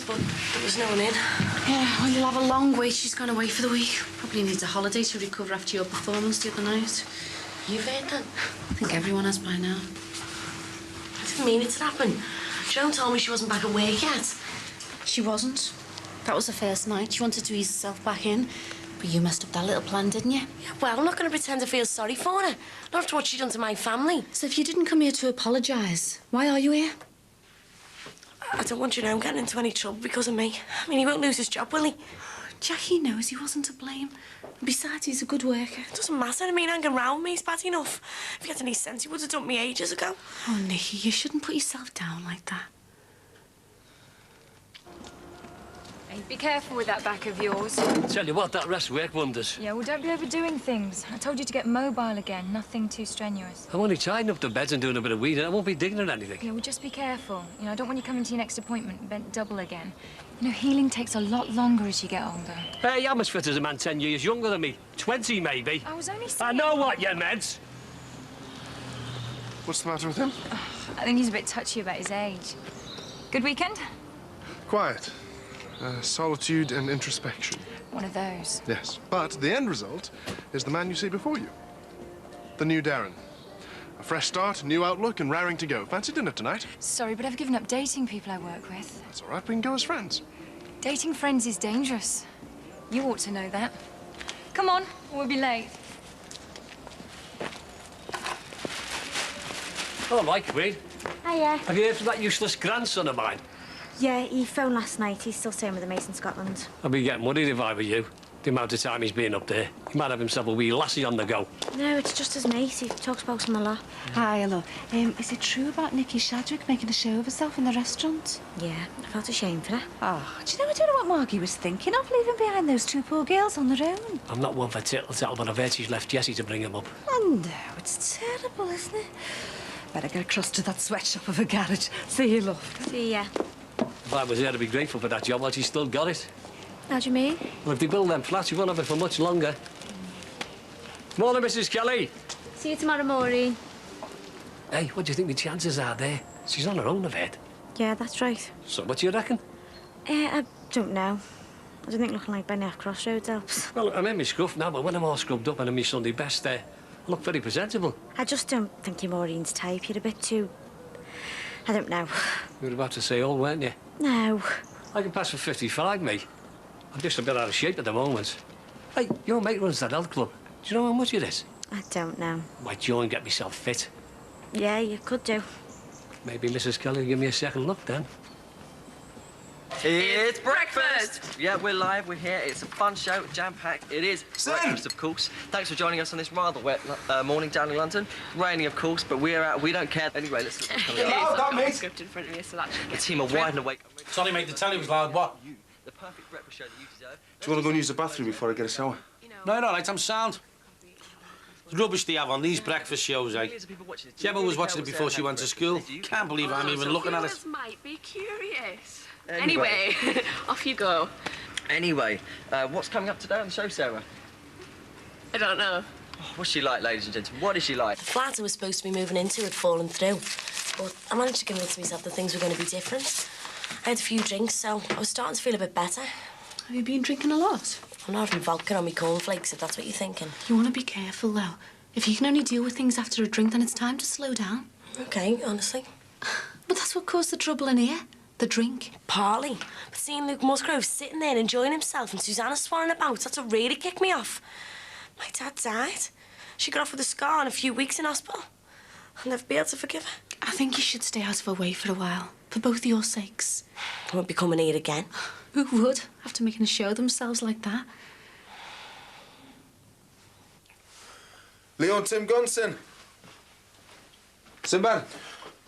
But there was no one in. Yeah, well, you'll have a long wait. She's gone away for the week. Probably needs a holiday to recover after your performance the other night. You've heard that? I think everyone has by now. I didn't mean it to happen. Joan told me she wasn't back at work yet. She wasn't. That was the first night. She wanted to ease herself back in. But you messed up that little plan, didn't you? Yeah, well, I'm not going to pretend to feel sorry for her. Not after what she done to my family. So if you didn't come here to apologise, why are you here? I don't want Jerome getting into any trouble because of me. I mean, he won't lose his job, will he? Jackie knows he wasn't to blame. And besides, he's a good worker. It doesn't matter. I mean, hanging around with me is bad enough. If he had any sense, he would have dumped me ages ago. Oh, Nicky, you shouldn't put yourself down like that. Hey, be careful with that back of yours. Tell you what, that rest work wonders. Yeah, well, don't be overdoing things. I told you to get mobile again, nothing too strenuous. I'm only tidying up the beds and doing a bit of weeding. I won't be digging at anything. Yeah, well, just be careful. You know, I don't want you coming to your next appointment bent double again. You know, healing takes a lot longer as you get older. Hey, I'm as fit as a man 10 years younger than me. 20, maybe. I was only saying... I know what you meant. What's the matter with him? I think he's a bit touchy about his age. Good weekend? Quiet. Solitude and introspection. One of those. Yes. But the end result is the man you see before you. The new Darren. A fresh start, a new outlook, and raring to go. Fancy dinner tonight? Sorry, but I've given up dating people I work with. That's all right. We can go as friends. Dating friends is dangerous. You ought to know that. Come on, or we'll be late. Hello, Mike, Queen. Hiya. Have you heard from that useless grandson of mine? Yeah, he phoned last night. He's still staying with the mates in Scotland. I'd be getting worried if I were you. The amount of time he's been up there. He might have himself a wee lassie on the go. No, it's just his mate. He talks about him a lot. Hi, hello. Is it true about Nicky Shadwick making a show of herself in the restaurant? Yeah, I felt ashamed for her. Oh, do you know, I don't know what Margie was thinking of, leaving behind those two poor girls on their own. I'm not one for tittle-tattle, but I've heard she's left Jessie to bring him up. Oh, no, it's terrible, isn't it? Better get across to that sweatshop of a garage. See you, love. See ya. If I was there, I'd be grateful for that job while she's still got it. How do you mean? Well, if they build them flats, we won't have it for much longer. Morning, Mrs. Kelly. See you tomorrow, Maureen. Hey, what do you think the chances are there? She's on her own, I've heard. Yeah, that's right. So what do you reckon? I don't know. I don't think looking like Benny off Crossroads helps. Well, I'm in my scruff now, but when I'm all scrubbed up and in my Sunday best there, I look very presentable. I just don't think you're Maureen's type. You're a bit too... I don't know. You were about to say old, weren't you? No. I can pass for 55, mate. I'm just a bit out of shape at the moment. Hey, your mate runs that health club. Do you know how much it is? I don't know. Might join, get myself fit. Yeah, you could do. Maybe Mrs. Kelly will give me a second look then. It's breakfast! Yeah, we're live, we're here. It's a fun show, jam-packed. It is breakfast, of course. Thanks for joining us on this rather wet morning down in London. Raining, of course, but we're out. We don't care. Anyway, let's look what's coming up. Loud, that, mate. Script in front of me, so that should The get team are wide and awake. Sorry, mate, the telly was loud. What? The perfect breakfast show that you deserve. Do you want to go and use the bathroom before I get a shower? No, no, right, I'm sound. It's rubbish they have on these breakfast shows, eh? Gemma was watching it before she went to school. Can't believe I'm even looking at it. Might be curious. Anyway, off you go. Anyway, what's coming up today on the show, Sarah? I don't know. Oh, what's she like, ladies and gentlemen? What is she like? The flat I was supposed to be moving into had fallen through, but I managed to convince myself that things were going to be different. I had a few drinks, so I was starting to feel a bit better. Have you been drinking a lot? I'm not having vodka on my cornflakes, if that's what you're thinking. You want to be careful, though. If you can only deal with things after a drink, then it's time to slow down. OK, honestly. But that's what caused the trouble in here. The drink. Partly. But seeing Luke Musgrove sitting there enjoying himself and Susanna swanning about, that's what really kicked me off. My dad died. She got off with a scar and a few weeks in hospital. I'll never be able to forgive her. I think you should stay out of her way for a while. For both your sakes. I won't be coming here again. Who would, after making a show of themselves like that? Leo and Tim Gunson. Sinbad.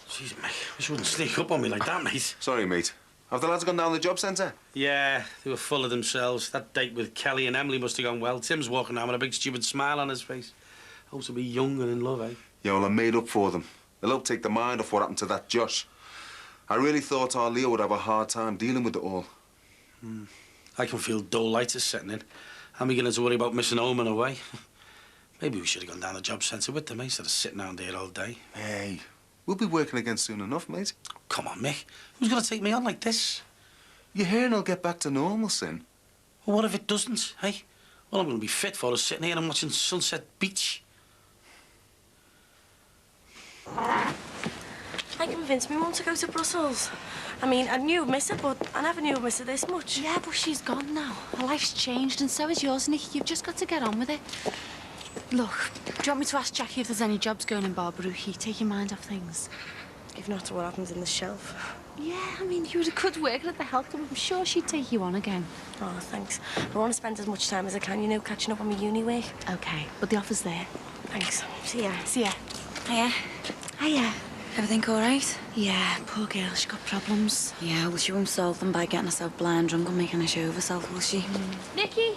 Jeez, mate, wish you wouldn't sneak up on me like that, mate. Sorry, mate. Have the lads gone down the job centre? Yeah, they were full of themselves. That date with Kelly and Emily must have gone well. Tim's walking around with a big stupid smile on his face. Hopes to be young and in love, eh? Yeah, well, I made up for them. They'll help take the mind off what happened to that Josh. I really thought our Leo would have a hard time dealing with it all. I can feel dolitis setting in. I'm beginning to worry about missing home and away. Maybe we should have gone down the job centre with them, eh, instead of sitting down there all day. Hey, we'll be working again soon enough, mate. Come on, Mick. Who's going to take me on like this? Your hair will get back to normal, Sin. Well, what if it doesn't, eh? All I'm going to be fit for is sitting here and watching Sunset Beach. I convinced me mum to go to Brussels. I mean, I knew I'd miss her, but I never knew I'd miss her this much. Yeah, but she's gone now. Her life's changed, and so is yours, Nick. You've just got to get on with it. Look, do you want me to ask Jackie if there's any jobs going in Barbaruki? Take your mind off things. If not, what happens in the shelf? Yeah, I mean, you were a good worker at the health club. I'm sure she'd take you on again. Oh, thanks. I want to spend as much time as I can, you know, catching up on my uni work. Okay, but the offer's there. Thanks. See ya. See ya. Hiya. Hiya. Everything all right? Yeah, poor girl, she got problems. Yeah, well, she won't solve them by getting herself blind drunk and making a show of herself, will she? Nikki!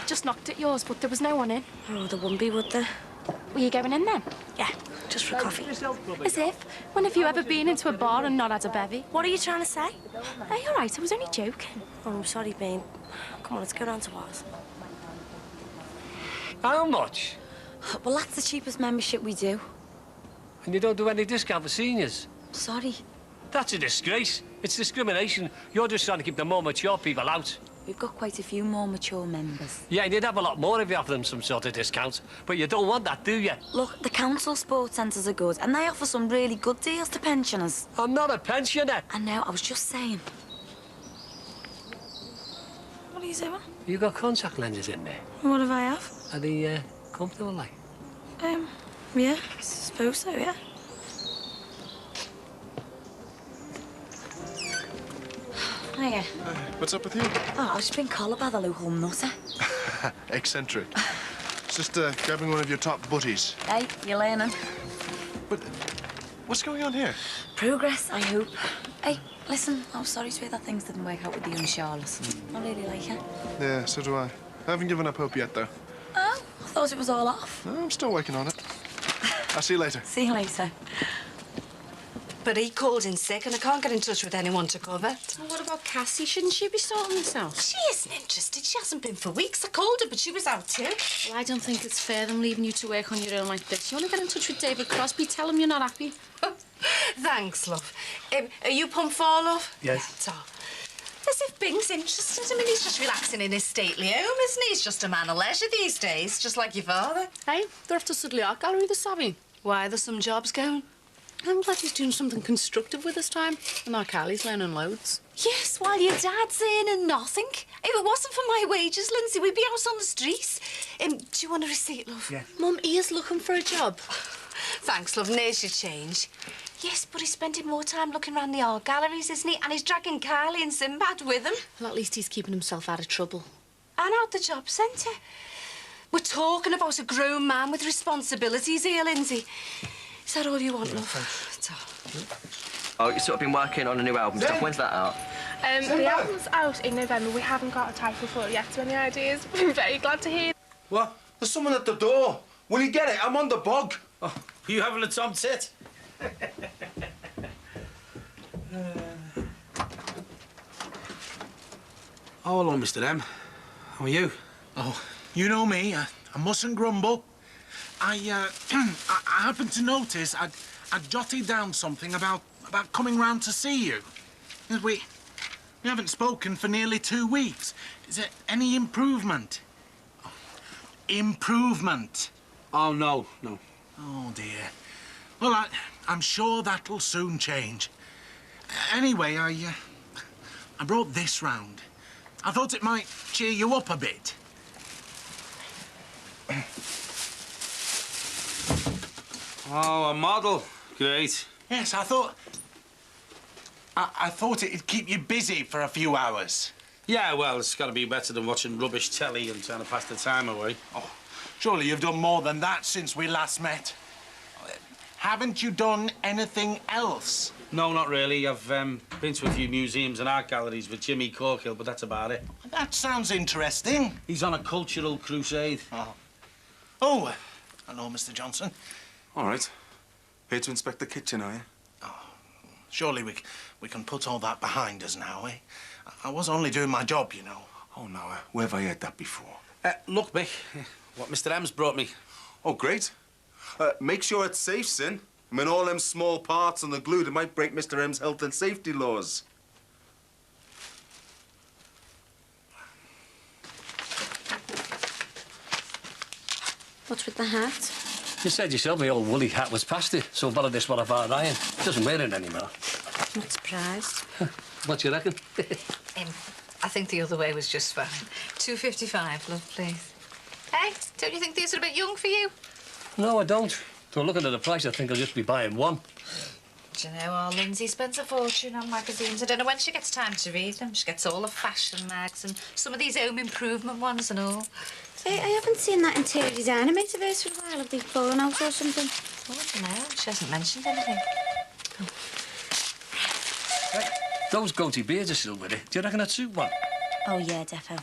Just knocked at yours, but there was no one in. Oh, there wouldn't be, would there? Were you going in then? Yeah, just for a coffee. As if. When have you ever been into a bar and not had a bevy? What are you trying to say? Hey, all right, I was only joking. Oh, I'm sorry, Bean. Come on, let's go down to ours. How much? Well, that's the cheapest membership we do. And you don't do any discount for seniors? Sorry. That's a disgrace. It's discrimination. You're just trying to keep the more mature people out. We've got quite a few more mature members. Yeah, and you'd have a lot more if you offer them some sort of discount. But you don't want that, do you? Look, the council sports centres are good, and they offer some really good deals to pensioners. I'm not a pensioner. And now, I was just saying. What are you doing? You got contact lenses in there. What have I have? Are they comfortable, like? Yeah, I suppose so, yeah. Hiya. What's up with you? Oh, I've just been collared by the local nutter. Eccentric. It's just grabbing one of your top butties. Hey, you're learning. But what's going on here? Progress, I hope. Hey, listen, I'm sorry to hear that things didn't work out with you and Charlotte. I really like her. Yeah, so do I. I haven't given up hope yet, though. Oh, I thought it was all off. No, I'm still working on it. I'll see you later. See you later. But he called in sick and I can't get in touch with anyone to cover. Well, what about Cassie? Shouldn't she be sorting this out? She isn't interested. She hasn't been for weeks. I called her, but she was out too. Well, I don't think it's fair them leaving you to work on your own like this. You want to get in touch with David Crosby, tell him you're not happy. Thanks, love. Are you pumped for, love? Yes. So, as if Bing's interested. I mean, he's just relaxing in his stately home, isn't he? He's just a man of leisure these days, just like your father. Hey, they're off to Sudley Art Gallery this Saturday. Why, there's some jobs going? I'm glad he's doing something constructive with this time. And our Carly's learning loads. Yes, while your dad's earning nothing. If it wasn't for my wages, Lindsay, we'd be out on the streets. Do you want a receipt, love? Yeah. Mum, he is looking for a job. Thanks, love. There's your change. Yes, but he's spending more time looking around the art galleries, isn't he? And he's dragging Carly and Sinbad with him. Well, at least he's keeping himself out of trouble. And out the job centre. We're talking about a grown man with responsibilities here, Lindsay. Is that all you want, love? It's all. Oh, you've sort of been working on a new album stuff. When's that out? The album's out in November. We haven't got a title for it yet, so any ideas? I'm very glad to hear. What? There's someone at the door. Will you get it? I'm on the bog. Oh, are you having a tom tit? Oh, hello, Mr. M. How are you? Oh, you know me. I mustn't grumble. I happened to notice I'd jotted down something about coming round to see you. We haven't spoken for nearly 2 weeks. Is there any improvement? Oh, improvement. Oh, no. Oh, dear. Well, I'm sure that'll soon change. Anyway, I brought this round. I thought it might cheer you up a bit. Oh, a model. Great. Yes, I thought it'd keep you busy for a few hours. Yeah, well, it's got to be better than watching rubbish telly and trying to pass the time away. Oh, surely you've done more than that since we last met. haven't you done anything else? No, not really. I've been to a few museums and art galleries with Jimmy Corkill, but that's about it. That sounds interesting. He's on a cultural crusade. Oh, hello, Mr. Johnson. All right. Here to inspect the kitchen, are you? Surely we can put all that behind us now, eh? I was only doing my job, you know. Oh, no, where have I heard that before? Look, Mick, what Mr. M's brought me. Oh, great. Make sure it's safe, Sin. I mean, all them small parts and the glue, that might break Mr. M's health and safety laws. What's with the hat? You said yourself my old woolly hat was past it, so bother this one of our iron. Doesn't wear it anymore. I'm not surprised. What do you reckon? I think the other way was just fine. 2.55, love, please. Hey, don't you think these are a bit young for you? No, I don't. So looking at the price, I think I'll just be buying one. Do you know, our Lindsay spends a fortune on magazines. I don't know when she gets time to read them. She gets all the fashion mags and some of these home improvement ones and all. I haven't seen that interior designer metaverse for a while. Have they fallen out or something? Oh, I don't know. She hasn't mentioned anything. Right. Those goatee beards are still with it. Do you reckon I'd suit one? Oh, yeah, defo.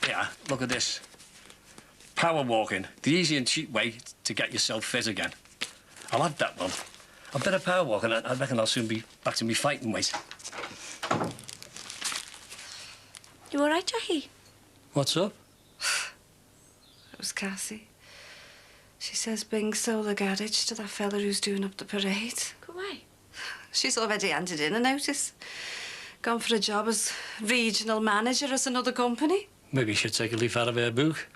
Yeah, look at this. Power walking, the easy and cheap way to get yourself fit again. I'll have that one. A bit of power walking, I reckon I'll soon be back to me fighting weight. You all right, Jackie? What's up? It was Cassie. She says Bing sold the garage to that fella who's doing up the parade. Go away. She's already handed in a notice. Gone for a job as regional manager at another company. Maybe you should take a leaf out of her book.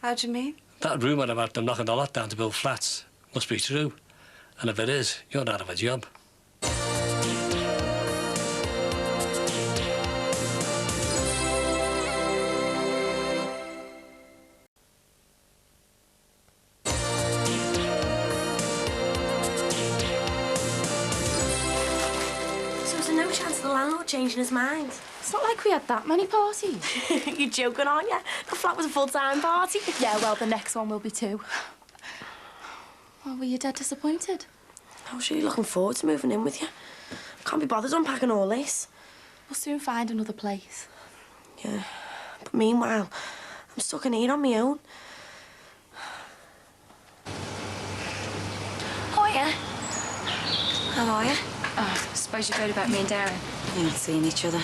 How do you mean? That rumour about them knocking the lot down to build flats must be true. And if it is, you're out of a job. So there's no chance of the landlord changing his mind? It's not like we had that many parties. You're joking, aren't you? The flat was a full-time party. Yeah, well, the next one will be too. Well, were you dead disappointed? I was really looking forward to moving in with you. Can't be bothered unpacking all this. We'll soon find another place. Yeah, but meanwhile, I'm stuck in here on my own. Oh, yeah. How are you? Oh, suppose you've heard about me and Darren. You're not seeing each other.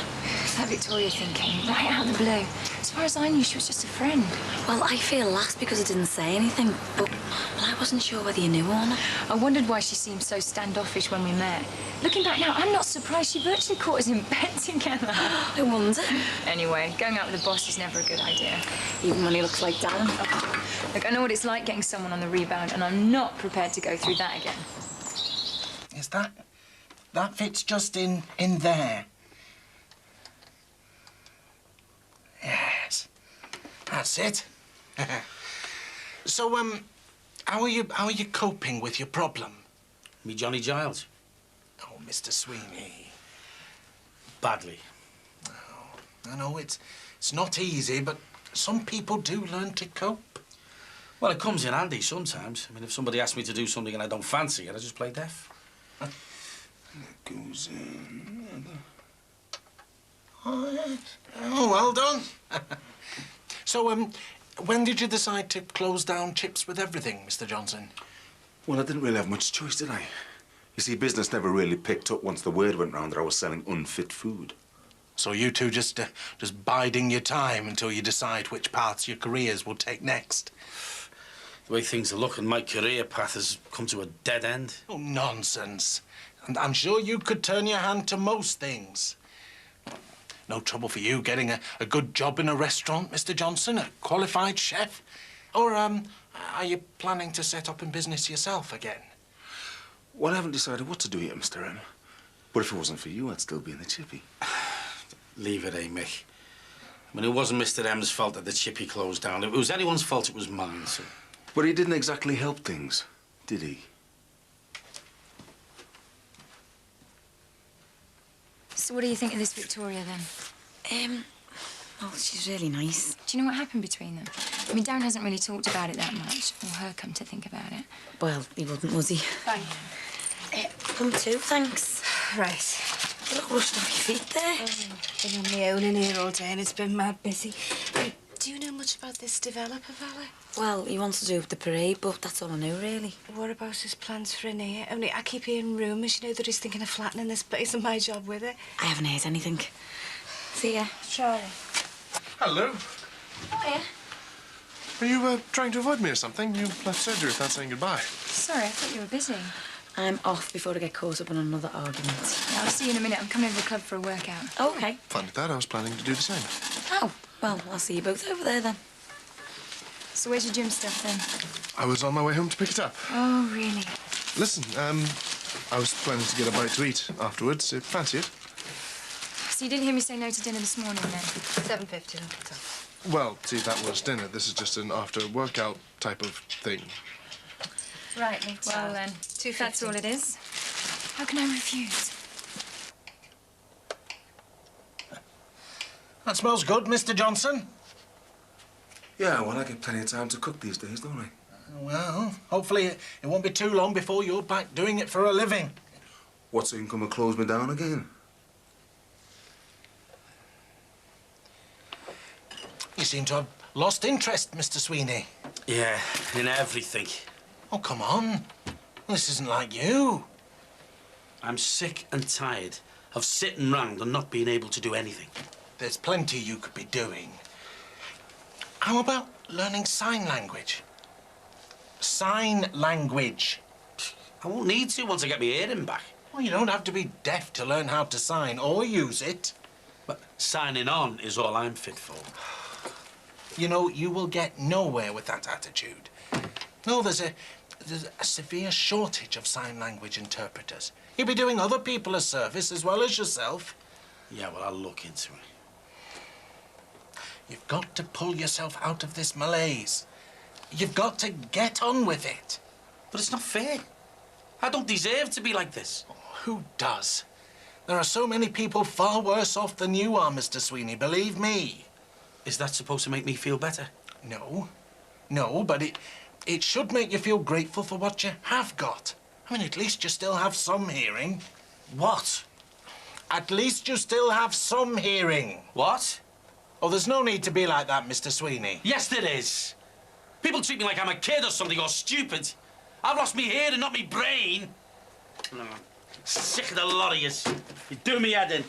That Victoria thing came right out of the blue. As far as I knew, she was just a friend. Well, I feel last because I didn't say anything, but I wasn't sure whether you knew or not. I wondered why she seemed so standoffish when we met. Looking back now, I'm not surprised she virtually caught us in bed together. I wonder. Anyway, going out with a boss is never a good idea. Even when he looks like Darren. Look, I know what it's like getting someone on the rebound, and I'm not prepared to go through that again. Is that fits just in there? Yes, that's it. So, how are you coping with your problem? Me Johnny Giles. Oh, Mr. Sweeney. Badly. Oh, I know it's not easy, but some people do learn to cope. Well, it comes in handy sometimes. I mean, if somebody asks me to do something and I don't fancy it, I just play deaf. It goes in. Oh, well done. So, when did you decide to close down Chips with Everything, Mr. Johnson? Well, I didn't really have much choice, did I? You see, business never really picked up once the word went round that I was selling unfit food. So you two just biding your time until you decide which paths your careers will take next? The way things are looking, my career path has come to a dead end. Oh, nonsense. And I'm sure you could turn your hand to most things. No trouble for you getting a good job in a restaurant, Mr. Johnson, a qualified chef? Or, are you planning to set up in business yourself again? Well, I haven't decided what to do yet, Mr. M. But if it wasn't for you, I'd still be in the chippy. Leave it, Mick. I mean, it wasn't Mr. M's fault that the chippy closed down. If it was anyone's fault, it was mine, so... But he didn't exactly help things, did he? So what do you think of this Victoria, then? Oh, she's really nice. Do you know what happened between them? I mean, Darren hasn't really talked about it that much, or her come to think about it. Well, he wouldn't, was he? Thank you. Come too, thanks. Right. You look rushed off your feet there. Been on my own in here all day and it's been mad busy. Do you know much about this developer fella? Well, he wants to do with the parade, but that's all I know, really. What about his plans for in here? Only I keep hearing rumours, you know, that he's thinking of flattening this place and my job with it. I haven't heard anything. See ya. Charlie. Hello. Hiya. Are you trying to avoid me or something? You left surgery without saying goodbye. Sorry, I thought you were busy. I'm off before I get caught up in another argument. I'll see you in a minute. I'm coming to the club for a workout. Oh, OK. Fun with that. I was planning to do the same. Oh, well, I'll see you both over there, then. So where's your gym stuff, then? I was on my way home to pick it up. Oh, really? Listen, I was planning to get a bite to eat afterwards. Fancy it? So you didn't hear me say no to dinner this morning, then? 7:50. Well, see, that was dinner. This is just an after-workout type of thing. Right, well, then, that's all it is. How can I refuse? That smells good, Mr. Johnson. Yeah, well, I get plenty of time to cook these days, don't I? Well, hopefully it won't be too long before you're back doing it for a living. What, so you can come and close me down again? You seem to have lost interest, Mr. Sweeney. Yeah, in everything. Oh, come on. This isn't like you. I'm sick and tired of sitting round and not being able to do anything. There's plenty you could be doing. How about learning sign language? Sign language. I won't need to once I get my hearing back. Well, you don't have to be deaf to learn how to sign or use it. But signing on is all I'm fit for. You know, you will get nowhere with that attitude. No, there's a severe shortage of sign language interpreters. You'll be doing other people a service as well as yourself. Yeah, well, I'll look into it. You've got to pull yourself out of this malaise. You've got to get on with it. But it's not fair. I don't deserve to be like this. Oh, who does? There are so many people far worse off than you are, Mr. Sweeney, believe me. Is that supposed to make me feel better? No. No, but it should make you feel grateful for what you have got. I mean, at least you still have some hearing. What? At least you still have some hearing. What? Oh, there's no need to be like that, Mr. Sweeney. Yes, there is. People treat me like I'm a kid or something, or stupid. I've lost me hearing, not me brain. No, sick of the lot of yous. You do me head in.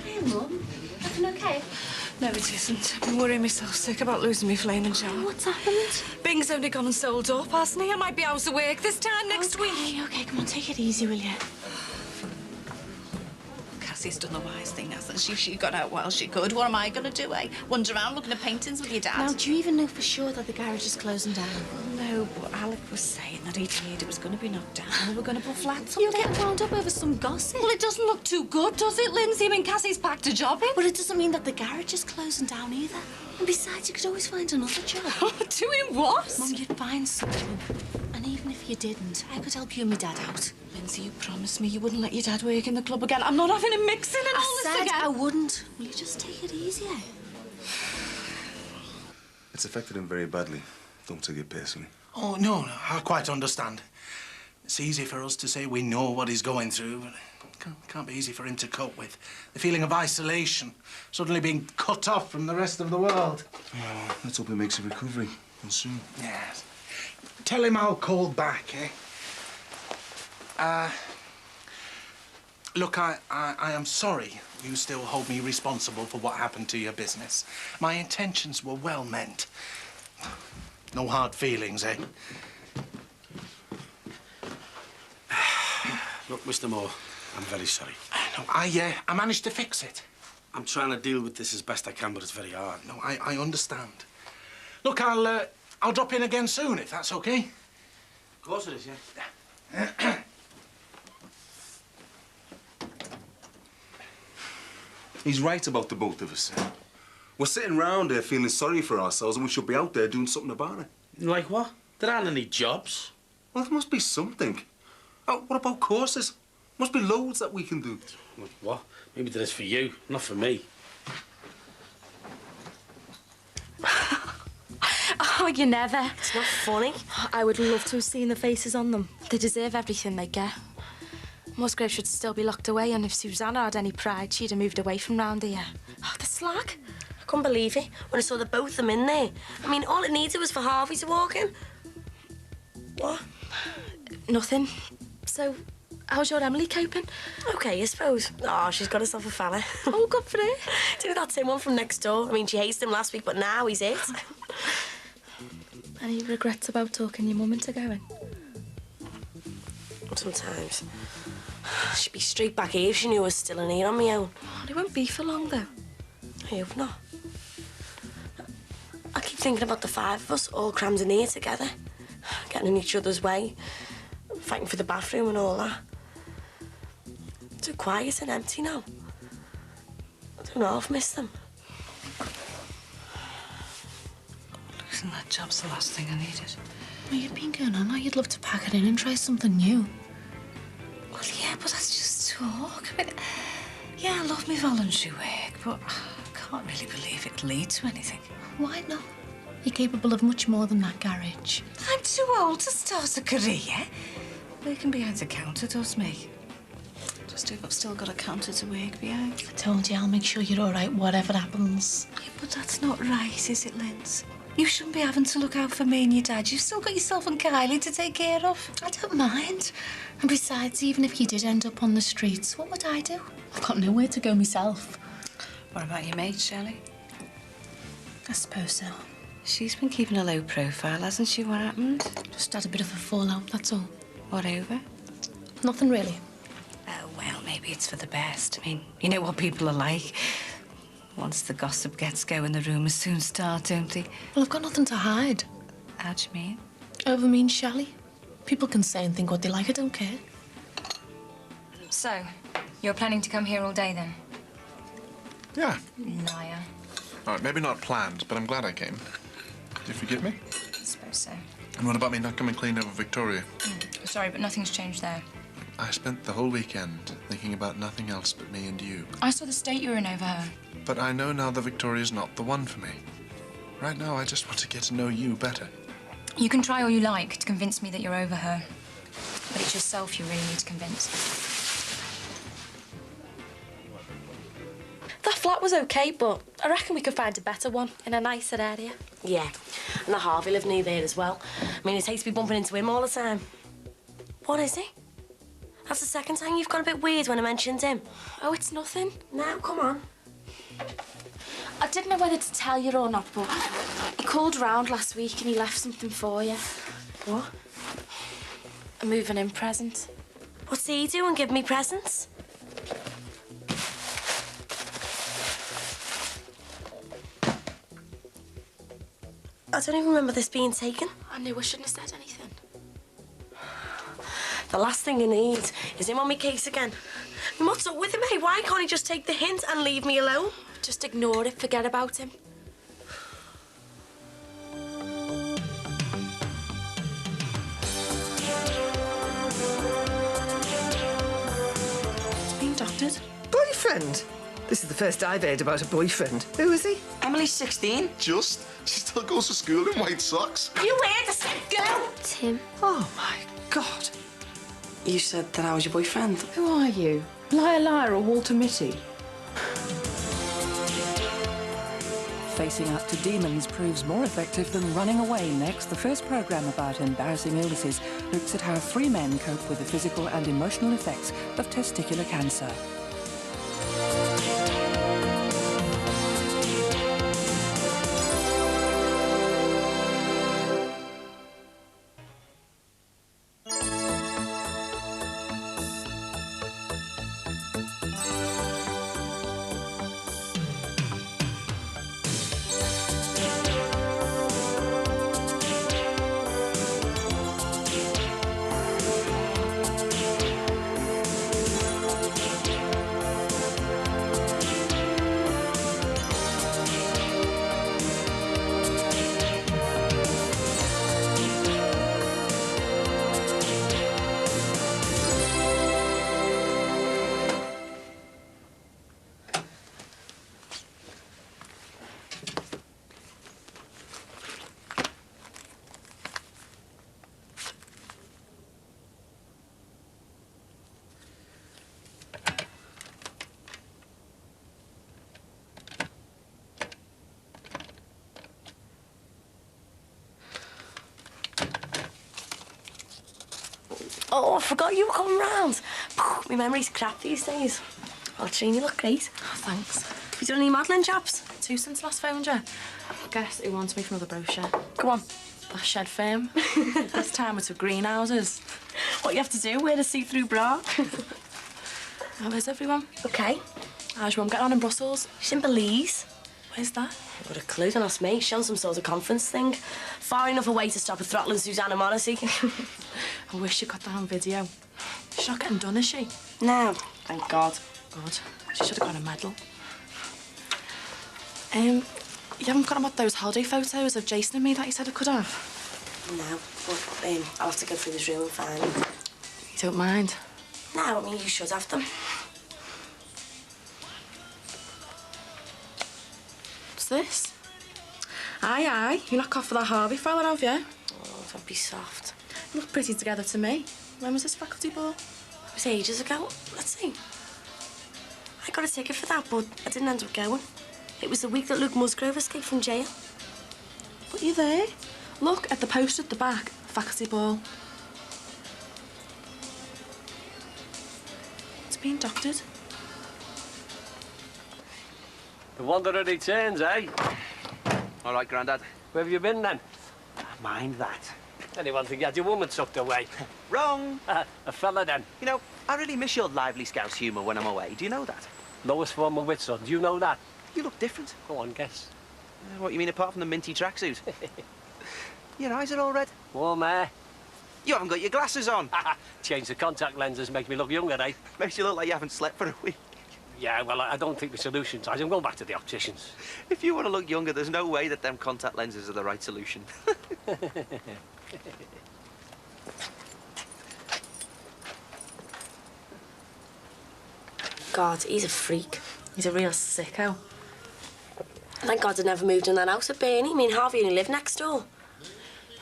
Hey, Mum. Everything OK? No, it isn't. I've been worrying myself sick about losing my flaming job. What's happened? Bing's only gone and sold up, hasn't he? I might be out of work this time next week. OK, come on, take it easy, will you? Cassie's done the wise thing, hasn't she? She got out while she could. What am I going to do, eh? Wander around looking at paintings with your dad? Now, do you even know for sure that the garage is closing down? No, but Alec was saying that he'd heard it was going to be knocked down and they were going to put flats up You're there. getting wound up over some gossip. Well, it doesn't look too good, does it, Lindsay? I mean, Cassie's packed a job in. But it doesn't mean that the garage is closing down either. And besides, you could always find another job. Doing what? Mum, you'd find something. And even if you didn't, I could help you and my dad out. Lindsay, you promised me you wouldn't let your dad work in the club again. I'm not having him mixing and all this I again. said I wouldn't. Will you just take it easy? It's affected him very badly. Don't take it personally. Oh, no, I quite understand. It's easy for us to say we know what he's going through, but it can't be easy for him to cope with. The feeling of isolation, suddenly being cut off from the rest of the world. Oh, let's hope he makes a recovery, and soon. Yes. Tell him I'll call back, eh? Look, I am sorry you still hold me responsible for what happened to your business. My intentions were well meant. No hard feelings, eh? Look, Mr. Moore, I'm very sorry. No, I managed to fix it. I'm trying to deal with this as best I can, but it's very hard. No, I understand. Look, I'll drop in again soon, if that's okay. Of course it is, yeah. He's right about the both of us. We're sitting round here feeling sorry for ourselves and we should be out there doing something about it. Like what? There aren't any jobs. Well, there must be something. Oh, what about courses? Must be loads that we can do. What? Maybe there is for you, not for me. Oh, you never. It's not funny. I would love to have seen the faces on them. They deserve everything they get. Musgrave should still be locked away, and if Susanna had any pride, she'd have moved away from round here. Oh, the slag. I couldn't believe it when I saw the both of them in there. I mean, all it needed was for Harvey to walk in. What? Nothing. So, how's your Emily coping? Okay, I suppose. Oh, she's got herself a fella. Oh, good for her. Do you know that same one from next door? I mean, she hated him last week, but now he's it. Any regrets about talking your mum into going? Sometimes. She'd be straight back here if she knew I was still in here on my own. Oh, it won't be for long, though. I hope not. I keep thinking about the five of us all crammed in here together, getting in each other's way, fighting for the bathroom and all that. Too quiet and empty now. I don't half miss them. Losing that job's the last thing I needed. Well, you'd been going on. Now you'd love to pack it in and try something new. Well, yeah, but that's just talk. I mean, yeah, I love my voluntary work, but I can't really believe it'll lead to anything. Why not? You're capable of much more than that garage. I'm too old to start a career. Working behind a counter does me. I've still got a counter to work behind. I told you I'll make sure you're all right, whatever happens. Yeah, but that's not right, is it, Linz? You shouldn't be having to look out for me and your dad. You've still got yourself and Kylie to take care of. I don't mind. And besides, even if you did end up on the streets, what would I do? I've got nowhere to go myself. What about your mate, Shelley? I suppose so. She's been keeping a low profile, hasn't she? What happened? Just had a bit of a fallout, that's all. What over? Nothing really. Oh, well, maybe it's for the best. I mean, you know what people are like. Once the gossip gets going, the rumours soon start, don't they? Well, I've got nothing to hide. How do you mean? Over means Shelley. People can say and think what they like, I don't care. So, you're planning to come here all day then? Yeah. Liar. All right, maybe not planned, but I'm glad I came. Do you forgive me? I suppose so. And what about me not coming clean over Victoria? Sorry, but nothing's changed there. I spent the whole weekend thinking about nothing else but me and you. I saw the state you were in over her. But I know now that Victoria's not the one for me. Right now, I just want to get to know you better. You can try all you like to convince me that you're over her. But it's yourself you really need to convince. That flat was okay, but I reckon we could find a better one in a nicer area. Yeah, and the Harvey lived near there as well. I mean, it takes me bumping into him all the time. What is he? That's the second time you've got a bit weird when I mentioned him. Oh, it's nothing. Now, come on. I didn't know whether to tell you or not, but he called round last week and he left something for you. What? A moving in present. What's he doing? Give me presents? I don't even remember this being taken. I knew I shouldn't have said anything. The last thing I need is him on my case again. What's up with him, hey? Why can't he just take the hint and leave me alone? Just ignore it, forget about him. It's being doctored. Boyfriend? This is the first I've heard about a boyfriend. Who is he? Emily's 16. Just? She still goes to school in white socks? You weird, the sick girl! Tim. Oh, my God. You said that I was your boyfriend. Who are you? Liar, liar, or Walter Mitty? Facing up to demons proves more effective than running away. Next, the first programme about embarrassing illnesses looks at how free men cope with the physical and emotional effects of testicular cancer. Oh, I forgot you were coming round. My memory's crap these days. Well, Trine, you look great. Oh, thanks. You done any modelling jobs? 2 since last phoned you. Guess who wants me for another brochure? Go on. A shed firm. This time it's for greenhouses. What you have to do? Wear a see-through bra? How is everyone? Okay. How's your mum getting on in Brussels? She's in Belize. Where's that? I've got a clue, don't ask me. She's on some sort of conference thing. Far enough away to stop her throttling Susanna Morrissey. I wish you got that on video. She's not getting done, is she? No, thank God. Good. She should have got a medal. You haven't got about those holiday photos of Jason and me that you said I could have? No, but I'll have to go through this room and find them. You don't mind? No, I mean, you should have them. What's this? Aye. You knock off for that Harvey fella, have you? Oh, don't be soft. You look pretty together to me. When was this faculty ball? It was ages ago. Let's see. I got a ticket for that, but I didn't end up going. It was the week that Luke Musgrove escaped from jail. But you're there. Look at the poster at the back. Faculty ball. It's been doctored. The wanderer returns, eh? All right, Grandad. Where have you been, then? Mind that. Anyone think you had your woman tucked away? Wrong. A fella, then? You know, I really miss your lively Scouse humour when I'm away. Do you know that? Lowest form of wit, son. Do you know that? You look different. Go on, guess. What, you mean apart from the minty tracksuit? Your eyes are all red. Warm air. You haven't got your glasses on. Change the contact lenses, make me look younger, eh? Makes you look like you haven't slept for a week. Yeah, well, I don't think the solution's... I'm going back to the opticians. If you want to look younger, there's no way that them contact lenses are the right solution. God, he's a freak. He's a real sicko. Thank God I never moved in that house at Bernie. I mean, Harvey only lived next door.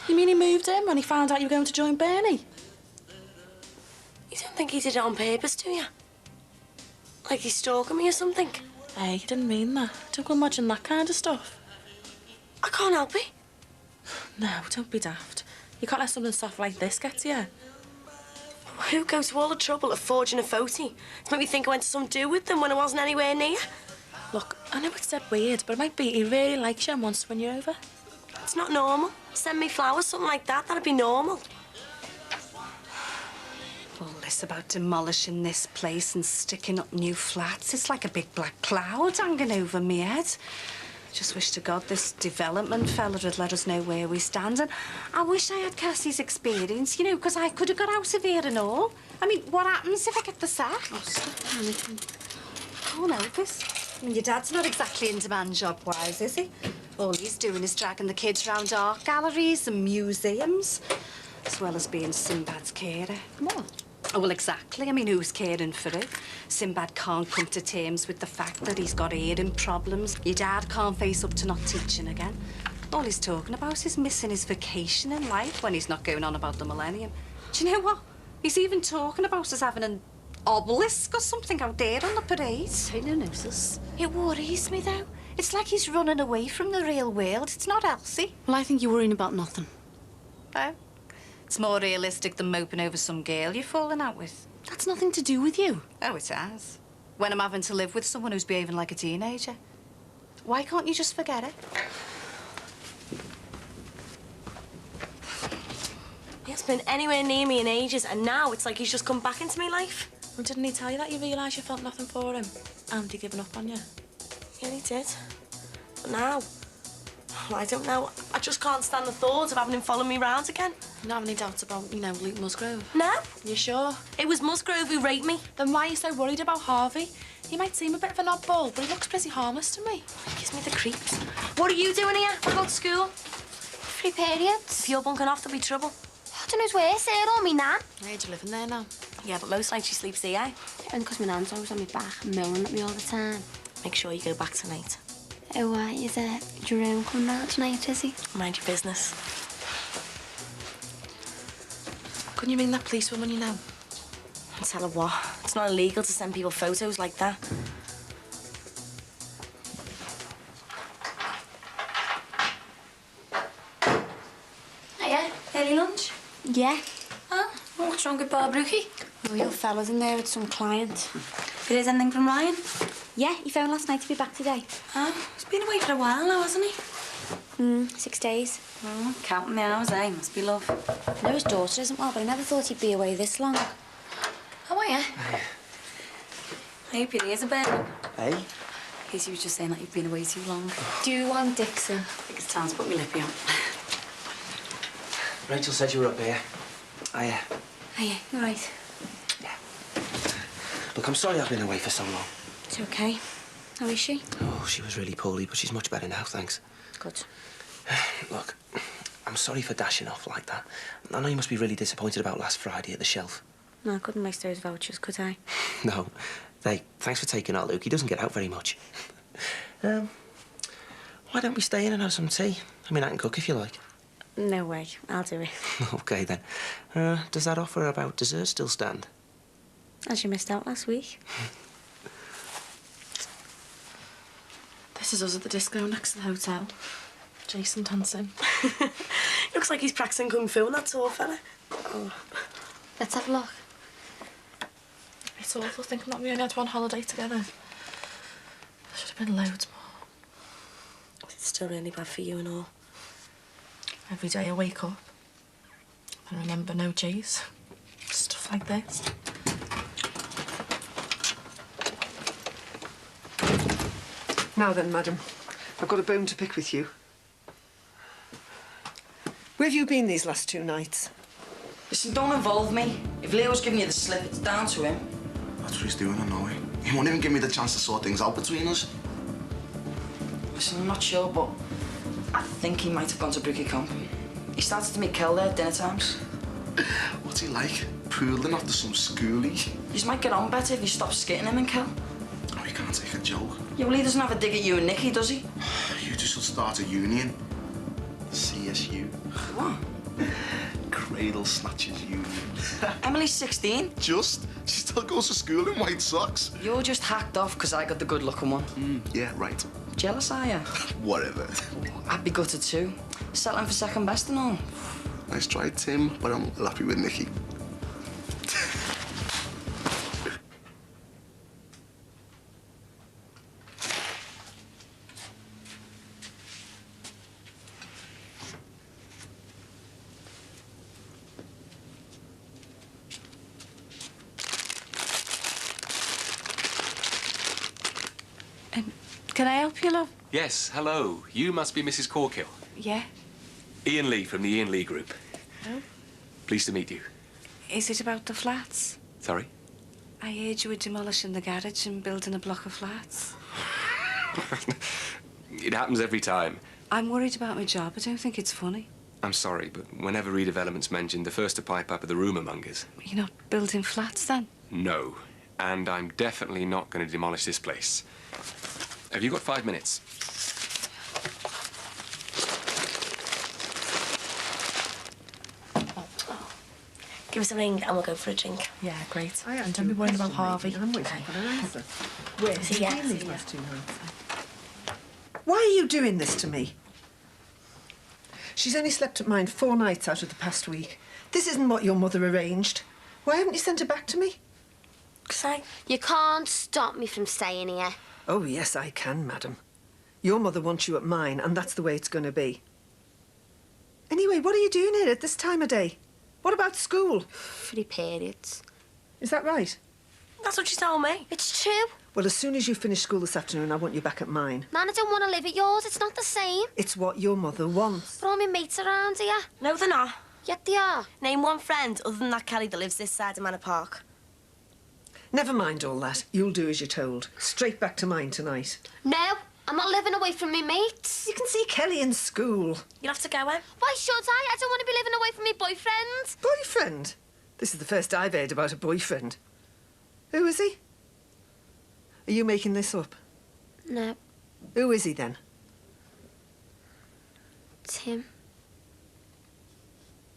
You mean he moved in when he found out you were going to join Bernie? You don't think he did it on purpose, do you? Like he's stalking me or something? Hey, he didn't mean that. Don't go imagine that kind of stuff. I can't help it. No, don't be daft. You can't let something soft like this get to you. Who goes to all the trouble of forging a photo to make me think I went to some do with them when I wasn't anywhere near? Look, I know it's dead weird, but it might be he really likes you and wants to win you over. It's not normal. Send me flowers, something like that. That'd be normal. All this about demolishing this place and sticking up new flats, it's like a big black cloud hanging over me head. Just wish to God this development fella would let us know where we stand. And I wish I had Cassie's experience, you know, because I could have got out of here and all. I mean, what happens if I get the sack? Oh, stop panicking. Oh, no, this. I mean, your dad's not exactly in demand job-wise, is he? All he's doing is dragging the kids round art galleries and museums, as well as being Sinbad's carer. What? Oh, well, exactly. I mean, who's caring for it? Sinbad can't come to terms with the fact that he's got hearing problems. Your dad can't face up to not teaching again. All he's talking about is missing his vacation in life when he's not going on about the millennium. Do you know what? He's even talking about us having an obelisk or something out there on the parade. Who knows us? It worries me, though. It's like he's running away from the real world. It's not Elsie. Well, I think you're worrying about nothing. Oh? It's more realistic than moping over some girl you're falling out with. That's nothing to do with you. Oh, it has. When I'm having to live with someone who's behaving like a teenager. Why can't you just forget it? He hasn't been anywhere near me in ages, and now it's like he's just come back into my life. Well, didn't he tell you that you realised you felt nothing for him? And he'd given up on you? Yeah, he did. But now, I don't know. I just can't stand the thought of having him follow me round again. You don't have any doubts about, you know, Luke Musgrove? No. You sure? It was Musgrove who raped me. Then why are you so worried about Harvey? He might seem a bit of an oddball, but he looks pretty harmless to me. He gives me the creeps. What are you doing here? I go to school. Free periods. If you're bunking off, there'll be trouble. I don't know who's worse, her or me nan. I heard you're living there now. Yeah, but most likely she sleeps here. And because my nan's always on my back, milling at me all the time. Make sure you go back tonight. Oh, why is Jerome coming round tonight, is he? Mind your business. Couldn't you ring that policewoman you know? And tell her what? It's not illegal to send people photos like that. Hiya, early lunch? Yeah. Huh? What What's wrong with Barbruchy? Oh, your fella's in there with some client. Here's anything from Ryan? Yeah, he phoned last night to be back today. Oh, he's been away for a while now, hasn't he? 6 days. Oh, counting the hours, eh? Must be love. I know his daughter isn't well, but I never thought he'd be away this long. How are you? I hope your ears are burning. Hey? In case you were just saying that you've been away too long. Do you want Dixon? I think it's time to put my lippy on. Rachel said you were up here. Oh, yeah, you're right. Look, I'm sorry I've been away for so long. It's okay. How is she? Oh, she was really poorly, but she's much better now, thanks. Good. Look, I'm sorry for dashing off like that. I know you must be really disappointed about last Friday at the shelf. No, I couldn't waste those vouchers, could I? No. Hey, thanks for taking our Luke. He doesn't get out very much. Why don't we stay in and have some tea? I mean, I can cook if you like. No way. I'll do it. OK, then. Does that offer about dessert still stand? As you missed out last week. This is us at the disco next to the hotel. Jason dancing. Looks like he's practicing kung fu, and that's all, fella. Oh. Let's have a look. It's awful thinking that we only had one holiday together. There should have been loads more. It's still really bad for you and all. Every day I wake up and remember no J's. Stuff like this. Now then, madam, I've got a bone to pick with you. Where have you been these last 2 nights? Listen, don't involve me. If Leo's giving you the slip, it's down to him. That's what he's doing, I know it. He won't even give me the chance to sort things out between us. Listen, I'm not sure, but I think he might have gone to Brookie Camp. He started to meet Kel there at dinner times. What's he like? Pooling after some schoolie? You might get on better if you stop skitting him and Kel. Oh, he can't take a joke. Yeah, well, he doesn't have a dig at you and Nicky, does he? You two should start a union. CSU. What? Cradle Snatchers Union. Emily's 16. Just? She still goes to school in white socks. You're just hacked off because I got the good-looking one. Yeah, right. Jealous, are you? Whatever. I'd be gutted too. Settling for second best and all. Nice try, Tim, but I'm happy with Nicky. Can I help you, love? Yes, hello. You must be Mrs. Corkill. Yeah. Ian Lee from the Ian Lee Group. Oh. Pleased to meet you. Is it about the flats? Sorry? I heard you were demolishing the garage and building a block of flats. It happens every time. I'm worried about my job. I don't think it's funny. I'm sorry, but whenever redevelopment's mentioned, the first to pipe up are the rumour mongers. You're not building flats, then? No. And I'm definitely not going to demolish this place. Have you got 5 minutes? Give us a ring and we'll go for a drink. Yeah, great. And don't be worrying about Harvey. I'm waiting for an answer. Where See did ya, you leave see ya. last 2 nights? Why are you doing this to me? She's only slept at mine 4 nights out of the past week. This isn't what your mother arranged. Why haven't you sent her back to me? You can't stop me from staying here. Oh, yes, I can, madam. Your mother wants you at mine, and that's the way it's going to be. Anyway, what are you doing here at this time of day? What about school? Free periods. Is that right? That's what she told me. It's true. Well, as soon as you finish school this afternoon, I want you back at mine. Man, I don't want to live at yours. It's not the same. It's what your mother wants. But all my mates around here. No, they're not. Yet they are. Name one friend other than that Kelly that lives this side of Manor Park. Never mind all that. You'll do as you're told. Straight back to mine tonight. No, I'm not living away from my mates. You can see Kelly in school. You'll have to go, Em. Why should I? I don't want to be living away from my boyfriend. Boyfriend? This is the first I've heard about a boyfriend. Who is he? Are you making this up? No. Who is he then? Tim.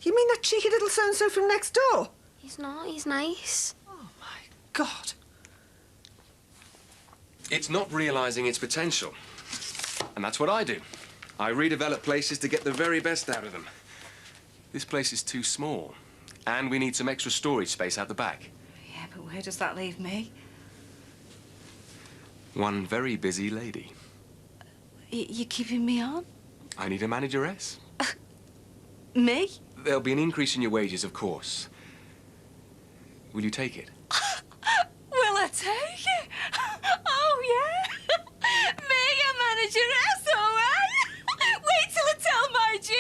You mean that cheeky little so-and-so from next door? He's not. He's nice. God. It's not realising its potential. And that's what I do. I redevelop places to get the very best out of them. This place is too small. And we need some extra storage space out the back. Yeah, but where does that leave me? One very busy lady. You're keeping me on? I need a manageress. Me? There'll be an increase in your wages, of course. Will you take it? Will I take it? Oh, yeah. Me, a manageress, all right? Wait till I tell my Jimmy.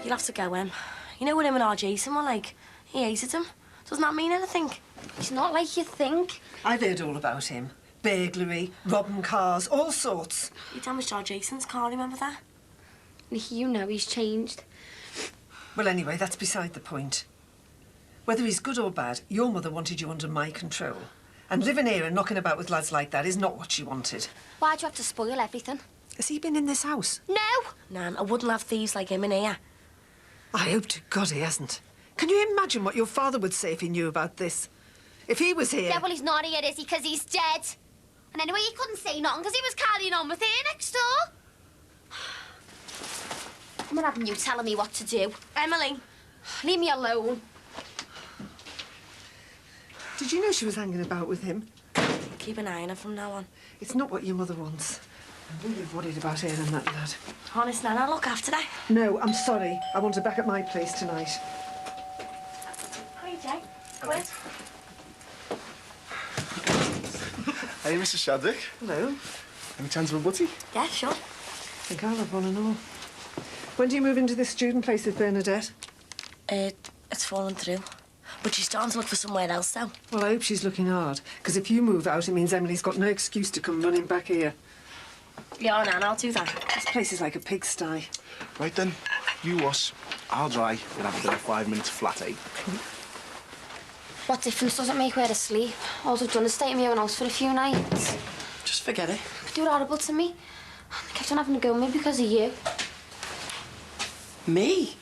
You'll have to go, Em. You know what him and our Jason were like? He hated him. Doesn't that mean anything? He's not like you think. I've heard all about him. Burglary, robbing cars, all sorts. He damaged our Jason's car, remember that? Nicky, you know he's changed. Well, anyway, that's beside the point. Whether he's good or bad, your mother wanted you under my control. And living here and knocking about with lads like that is not what she wanted. Why'd you have to spoil everything? Has he been in this house? No! Nan, I wouldn't have thieves like him in here. I hope to God he hasn't. Can you imagine what your father would say if he knew about this? If he was here... Yeah, well, he's not here, is he? Because he's dead. And anyway, he couldn't say nothing because he was carrying on with her next door. I'm not having you telling me what to do. Emily. Leave me alone. Did you know she was hanging about with him? Keep an eye on her from now on. It's not what your mother wants. I'm really worried about her and that lad. Honest, Nan, I'll look after her. No, I'm sorry. I want her back at my place tonight. Hi, Jay. Come in. Hey, Mr. Shadwick. Hello. Any chance of a butty? Yeah, sure. I think I'll have one and all. When do you move into this student place with Bernadette? It's fallen through. But she's starting to look for somewhere else, though. Well, I hope she's looking hard, because if you move out, it means Emily's got no excuse to come running back here. Yeah, Nan, I'll do that. This place is like a pigsty. Right then, you wash, I'll dry, we'll have a bit of 5 minutes flat, eh? What difference does it make where to sleep? All they've done is stay in my own house for a few nights. Just forget it. They were horrible to me. They kept on having to go with me because of you. Me?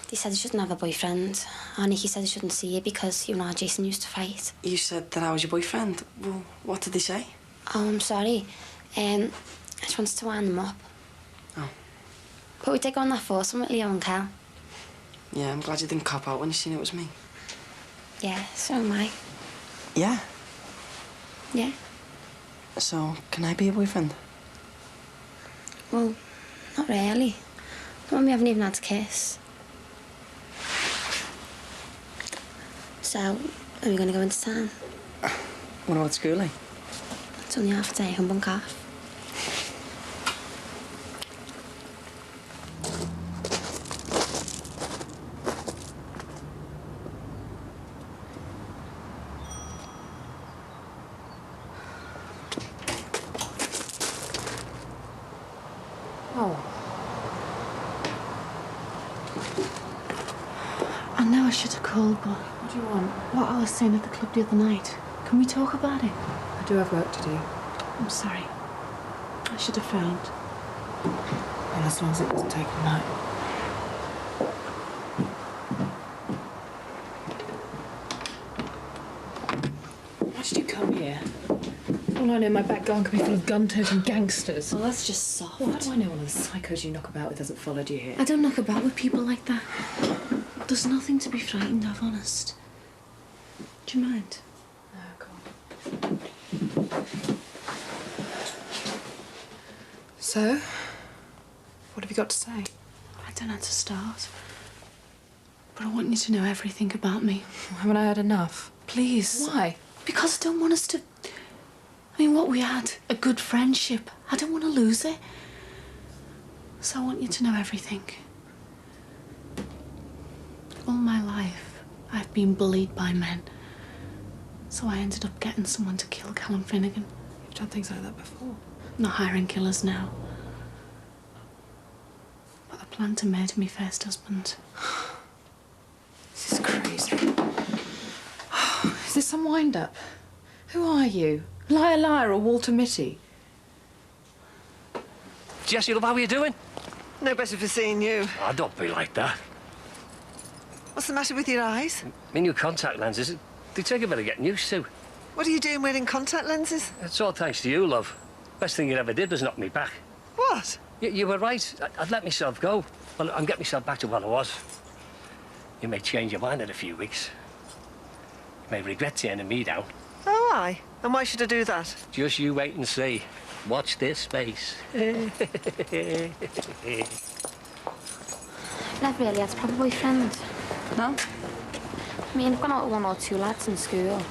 They said they shouldn't have a boyfriend. And Nicky said they shouldn't see you because you and our Jason used to fight. You said that I was your boyfriend. Well, what did they say? Oh, I'm sorry. I just wanted to wind them up. Oh. But we did go on that foursome with Leo and Cal. Yeah, I'm glad you didn't cop out when you seen it was me. Yeah, so am I. Yeah? Yeah. So, can I be your boyfriend? Well, not really. The one we haven't even had to kiss. So, are we going to go into town? What about schooling? It's only half a day, hum bunk half. Oh. I know I should have called, but what do you want? What I was saying at the club the other night. Can we talk about it? I do have work to do. I'm sorry. I should have phoned. Well, as long as it doesn't take all night. Why did you come here? All I know, my back garden could be full of gun-toting gangsters. Well, that's just soft. Well, how do I know one of the psychos you knock about with hasn't followed you here? I don't knock about with people like that. There's nothing to be frightened of, honest. Do you mind? No, go on. So, what have you got to say? I don't know how to start. But I want you to know everything about me. Haven't I had enough? Please. Why? Because I don't want us to... I mean, what we had, a good friendship. I don't want to lose it. So I want you to know everything. All my life, I've been bullied by men. So I ended up getting someone to kill Callum Finnegan. You've done things like that before. Not hiring killers now. But I planned to murder my first husband. This is crazy. Is this some wind-up? Who are you? Liar, liar, or Walter Mitty? Jessie, love, how are you doing? No better for seeing you. Oh, don't be like that. What's the matter with your eyes? My new contact lenses, they take a bit of getting used to. What are you doing wearing contact lenses? It's all thanks to you, love. Best thing you ever did was knock me back. What? You were right. I'd let myself go. Well, I'd get myself back to what I was. You may change your mind in a few weeks. You may regret turning me down. Oh, aye. And why should I do that? Just you wait and see. Watch this space. Never really had a proper boyfriend. No? I mean, I've gone out with 1 or 2 lads in school,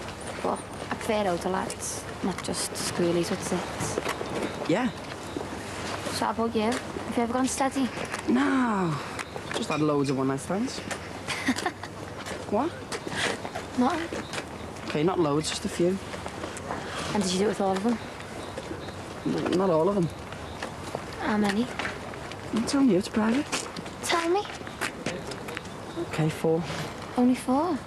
but I prefer older lads, not just schoolies with 6. Yeah. So how about you? Have you ever gone steady? No. Just had loads of one-night stands. What? Not. Okay, not loads, just a few. And did you do it with all of them? Not all of them. How many? I'm telling you, it's private. Tell me. Okay, 4. Only 4?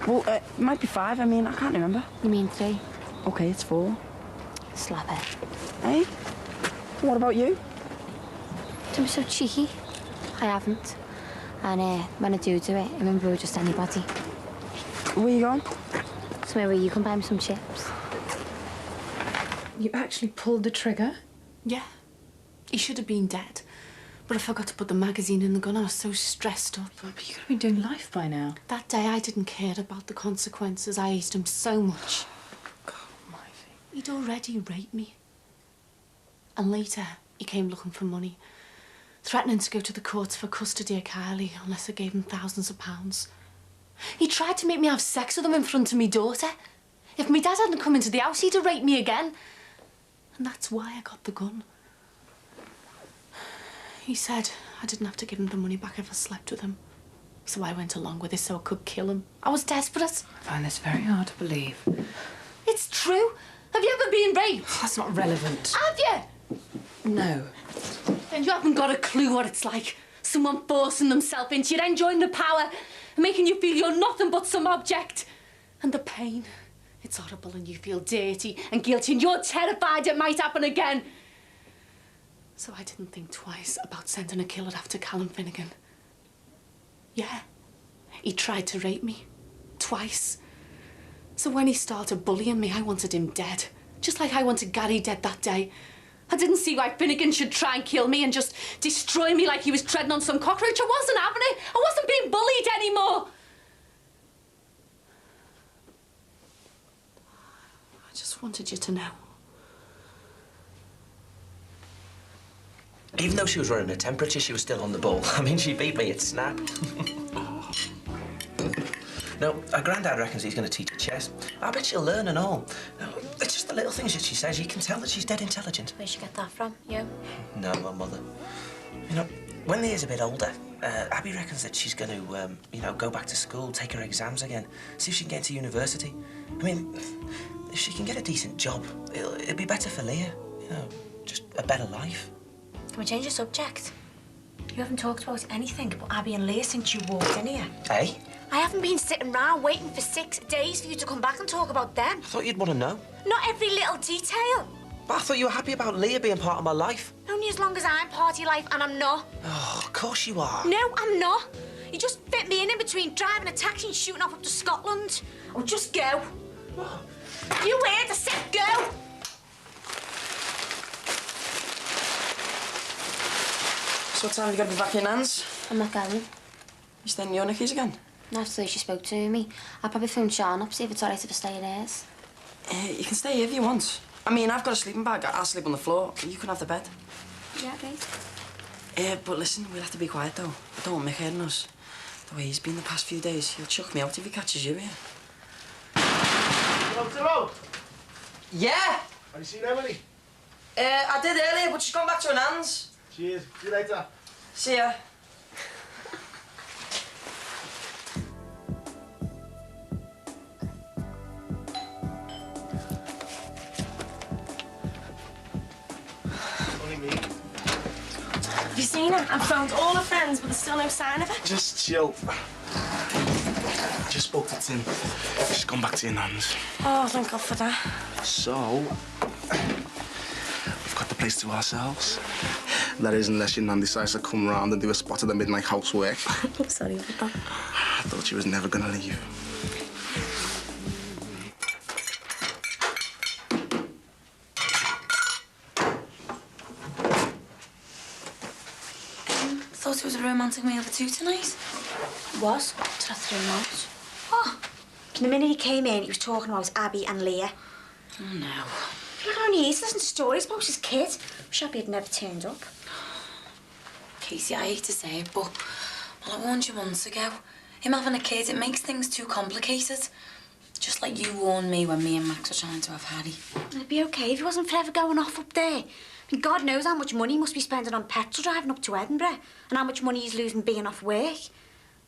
Well, it might be 5. I mean, I can't remember. You mean 3? Okay, it's 4. Slap it. Hey? What about you? Don't be so cheeky. I haven't. And when I do it, I remember we're just anybody. Where you going? Somewhere where you can buy me some chips. You actually pulled the trigger? Yeah. He should have been dead. But I forgot to put the magazine in the gun. I was so stressed up. But you could have been doing life by now. That day, I didn't care about the consequences. I hated him so much. God almighty. He'd already raped me. And later, he came looking for money, threatening to go to the courts for custody of Kylie unless I gave him thousands of pounds. He tried to make me have sex with him in front of me daughter. If my dad hadn't come into the house, he'd have raped me again. And that's why I got the gun. He said I didn't have to give him the money back if I slept with him. So I went along with it so I could kill him. I was desperate. I find this very hard to believe. It's true. Have you ever been raped? That's not relevant. Have you? No. And you haven't got a clue what it's like. Someone forcing themselves into you, enjoying the power, and making you feel you're nothing but some object. And the pain. It's horrible and you feel dirty and guilty and you're terrified it might happen again. So I didn't think twice about sending a killer after Callum Finnegan. Yeah, he tried to rape me. Twice. So when he started bullying me, I wanted him dead. Just like I wanted Gary dead that day. I didn't see why Finnegan should try and kill me and just destroy me like he was treading on some cockroach. I wasn't having it. I wasn't being bullied anymore. I just wanted you to know. Even though she was running a temperature, she was still on the ball. I mean, she beat me at snap. No, her granddad reckons he's going to teach her chess. I bet she'll learn and all. No, it's just the little things that she says. You can tell that she's dead intelligent. Where'd you get that from? You? No, my mother. You know, when Leah's a bit older, Abby reckons that she's going to, you know, go back to school, take her exams again, see if she can get into university. I mean, if she can get a decent job, it'll be better for Leah. You know, just a better life. Can we change the subject? You haven't talked about anything but Abby and Leah since you walked in here. Hey? I haven't been sitting around waiting for 6 days for you to come back and talk about them. I thought you'd want to know. Not every little detail. But I thought you were happy about Leah being part of my life. Only as long as I'm part of your life, and I'm not. Oh, of course you are. No, I'm not. You just fit me in between driving a taxi and shooting off up to Scotland. Oh, just go. What? You heard? I said go. So what time have you got to be back in, Nans? I'm not going. You staying in your Nicky's again? Not after she spoke to me. I'll probably phone Sean up, see if it's all right if I stay at hers. You can stay here if you want. I mean, I've got a sleeping bag. I'll sleep on the floor. You can have the bed. Yeah, great. But listen, we'll have to be quiet, though. I don't want Mick hearing us. The way he's been the past few days, he'll chuck me out if he catches you here. Hello. Yeah? Have you seen Emily? I did earlier, but she's gone back to her Nan's. Cheers. See you later. See ya. Only me. Have you seen her? I've phoned all her friends, but there's still no sign of her. Just chill. I just spoke to Tim. She's gone back to your nan's. Oh, thank God for that. So, we've got the place to ourselves. That is, unless your nan decides to come round and do a spot of the midnight housework. Sorry about that. thought she was never gonna leave. Thought it was a romantic meal for two tonight. Was? Did I throw him out? Oh, the minute he came in, he was talking about Abby and Leah. Oh, no. Look, only he used to listen to stories about his kid. Wish Abby had never turned up. Casey, I hate to say it, but well, I warned you months ago. Him having a kid, it makes things too complicated. Just like you warned me when me and Max were trying to have Harry. It'd be okay if he wasn't forever going off up there. I mean, God knows how much money he must be spending on petrol driving up to Edinburgh and how much money he's losing being off work.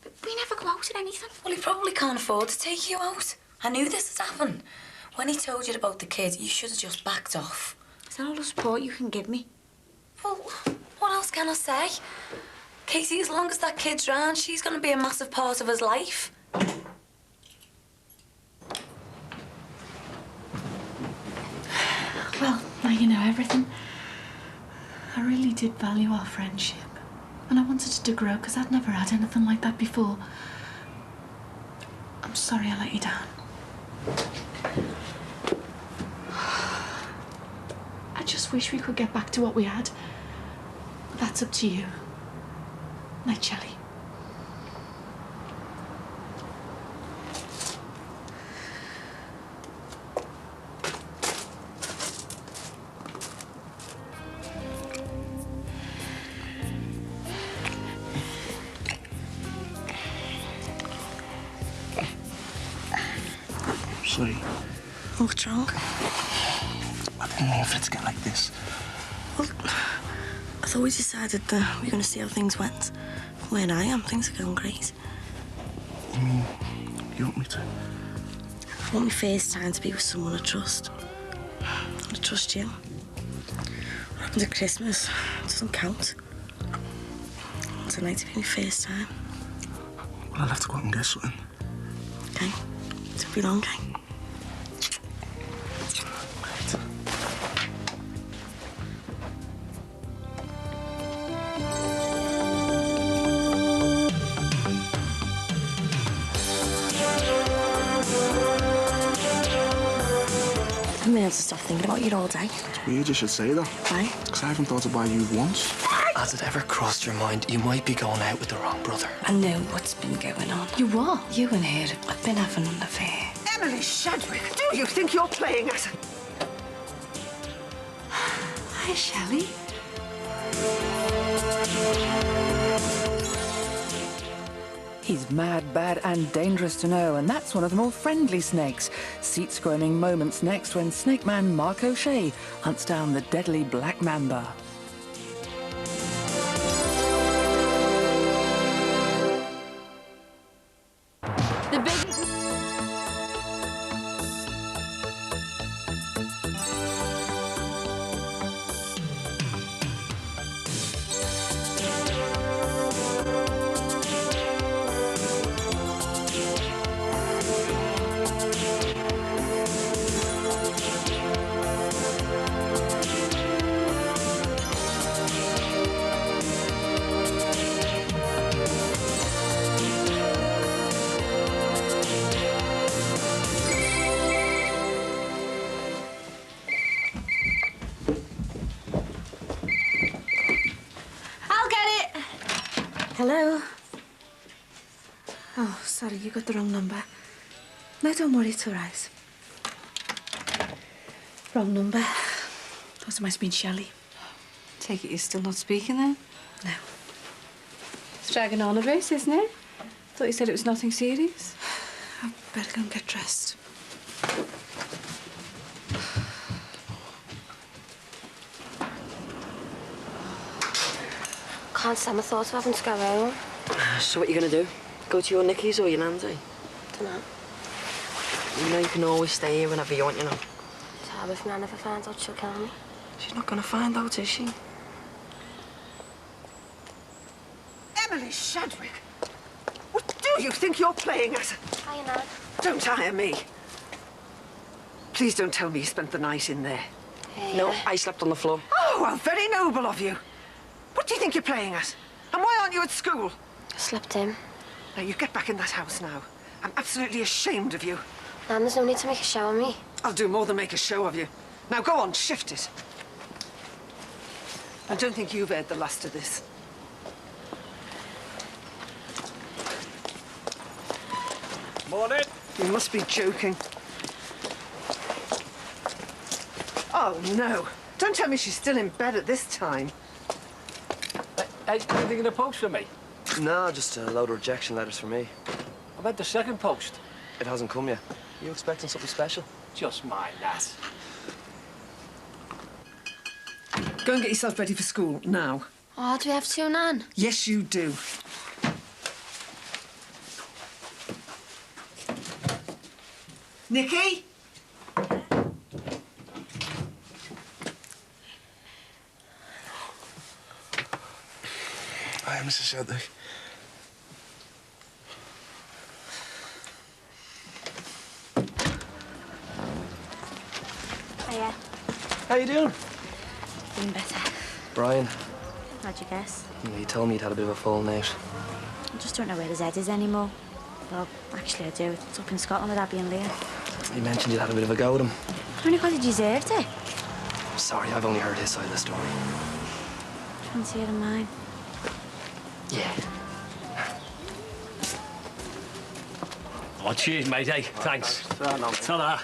But we never go out at anything. Well, he probably can't afford to take you out. I knew this would happen. When he told you about the kid, you should have just backed off. Is that all the support you can give me? Well, what else can I say? Casey, as long as that kid's round, she's going to be a massive part of his life. Well, now you know everything. I really did value our friendship. And I wanted it to grow because I'd never had anything like that before. I'm sorry I let you down. I just wish we could get back to what we had. But that's up to you. Night, Shelley. Sorry. What's wrong? I didn't mean for it to get like this. Well, I thought we decided that we were going to see how things went. Where I am, things are going great. You mean you want me to? I want my first time to be with someone I trust. I trust you. What happened at Christmas doesn't count. Tonight to be my first time. Well, I'll have to go out and get something. Okay? It'll be long, okay? I mean, I have to stop thinking about you all day. It's weird you should say that. Why? Because I haven't thought about you once. Has it ever crossed your mind you might be going out with the wrong brother? I know what's been going on. You what? You and her, I've been having an affair. Emily Shadwick, do you think you're playing at it? Hi, Shelley. He's mad, bad and dangerous to know, and that's one of the more friendly snakes. Seat-squirming moments next when Snake Man Mark O'Shea hunts down the deadly black mamba. The big... I'll get it. Hello? Oh, sorry, you got the wrong number. No, don't worry, it's all right. Wrong number. Thought it must have been Shelley. Take it you're still not speaking then? No. It's dragging on a bit, isn't it? Thought you said it was nothing serious. I better go and get dressed. Can't stand the thought of having to go home. So what you gonna do? Go to your Nicky's or your Nan's, eh? Dunno. You know you can always stay here whenever you want, you know. It's hard if Nan ever finds out, she'll kill me. She's not gonna find out, is she? Emily Shadwick, what do you think you're playing at? Hiya, Nan. Don't hire me. Please don't tell me you spent the night in there. No, I slept on the floor. Oh, how very noble of you. What do you think you're playing at? And why aren't you at school? I slept in. Now, you get back in that house now. I'm absolutely ashamed of you. Nan, there's no need to make a show of me. I'll do more than make a show of you. Now, go on, shift it. I don't think you've heard the last of this. Morning. You must be joking. Oh, no. Don't tell me she's still in bed at this time. Hey, anything in the post for me? No, just a load of rejection letters for me. I've had the second post. It hasn't come yet. You expecting something special? Just mind that. Go and get yourself ready for school, now. Oh, do we have to, Nan? Yes, you do. Nikki? Hi, Mrs. Shadley. Hiya. How you doing? Feeling better. Brian. How'd you guess? You told me you'd had a bit of a falling out. I just don't know where his head is anymore. Well, actually I do. It's up in Scotland with Abby and Leah. You mentioned you'd had a bit of a go with him. Only because he deserved it. Sorry, I've only heard his side of the story. Fancy it in mine. Yeah. Oh, cheers, mate, eh? Thanks. Ta-ra.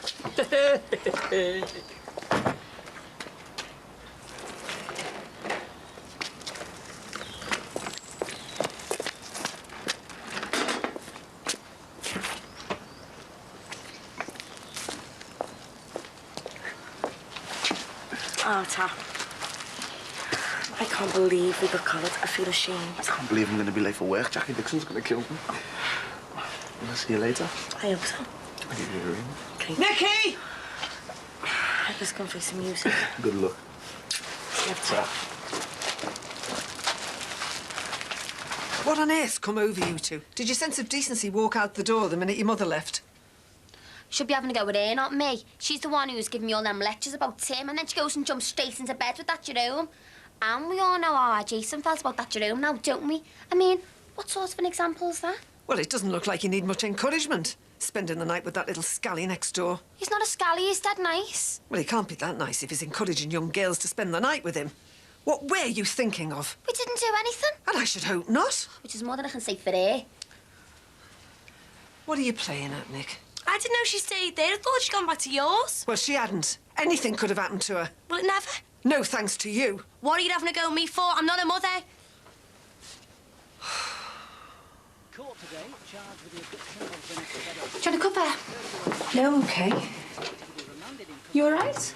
Oh, Ta. I can't believe we got collared. I feel ashamed. I can't believe I'm going to be late for work. Jackie Dixon's going to kill me. I'll see you later. I hope so. I'll give you a ring. Okay. Nikki! I just come for some music. Good luck. What on earth's come over you two? Did your sense of decency walk out the door the minute your mother left? Should be having a go with her, not me. She's the one who's giving me all them lectures about Tim, and then she goes and jumps straight into bed with that Jerome. And we all know how our Jason felt about that Jerome now, don't we? I mean, what sort of an example is that? Well, it doesn't look like you need much encouragement, spending the night with that little scally next door. He's not a scally, he's dead nice. Well, he can't be that nice if he's encouraging young girls to spend the night with him. What were you thinking of? We didn't do anything. And I should hope not. Which is more than I can say for her. What are you playing at, Nick? I didn't know she stayed there. I thought she'd gone back to yours. Well, she hadn't. Anything could have happened to her. Well, it never. No thanks to you. What are you having a go at me for? I'm not a mother. Do you want a cuppa? No, I'm okay. You all right?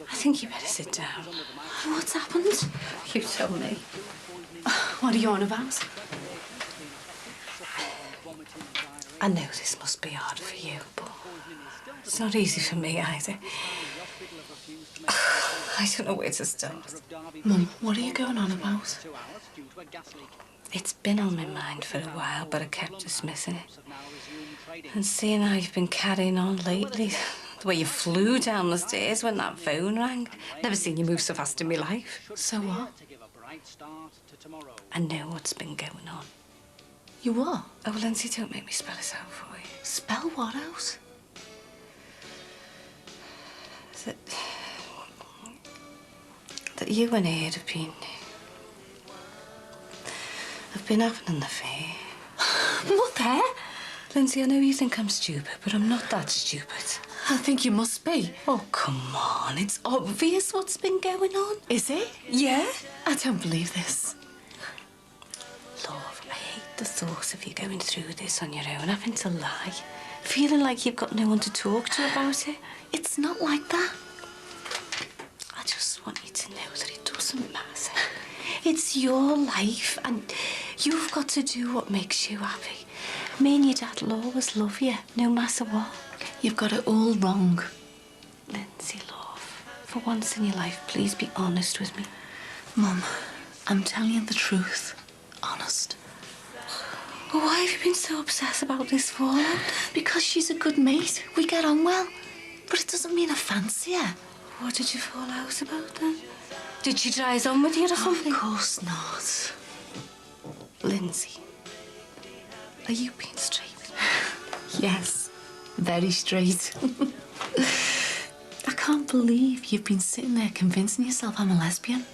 I think you better sit down. What's happened? You tell me. What are you on about? I know this must be hard for you, but it's not easy for me either. I don't know where to start. Mum, what are you going on about? It's been on my mind for a while, but I kept dismissing it. And seeing how you've been carrying on lately, the way you flew down the stairs when that phone rang. Never seen you move so fast in my life. So what? I know what's been going on. You what? Oh, Lindsay, don't make me spell it out for you. Spell what out? That you and Ed have been having an affair. Mother? Lindsay, I know you think I'm stupid, but I'm not that stupid. I think you must be. Oh, come on. It's obvious what's been going on. Is it? Yeah. I don't believe this. Love, I hate the thought of you going through this on your own, having to lie, feeling like you've got no one to talk to about it. It's not like that. I just want you to know that it doesn't matter. It's your life, and you've got to do what makes you happy. Me and your dad will always love you, no matter what. You've got it all wrong. Lindsay, love, for once in your life, please be honest with me. Mum, I'm telling you the truth. Honest. Well, why have you been so obsessed about this fallout? Because she's a good mate. We get on well. But it doesn't mean I fancy her. What did you fall out about then? Did she try us on with you or something? Of course not. Lindsay, are you being straight? Yes, very straight. I can't believe you've been sitting there convincing yourself I'm a lesbian.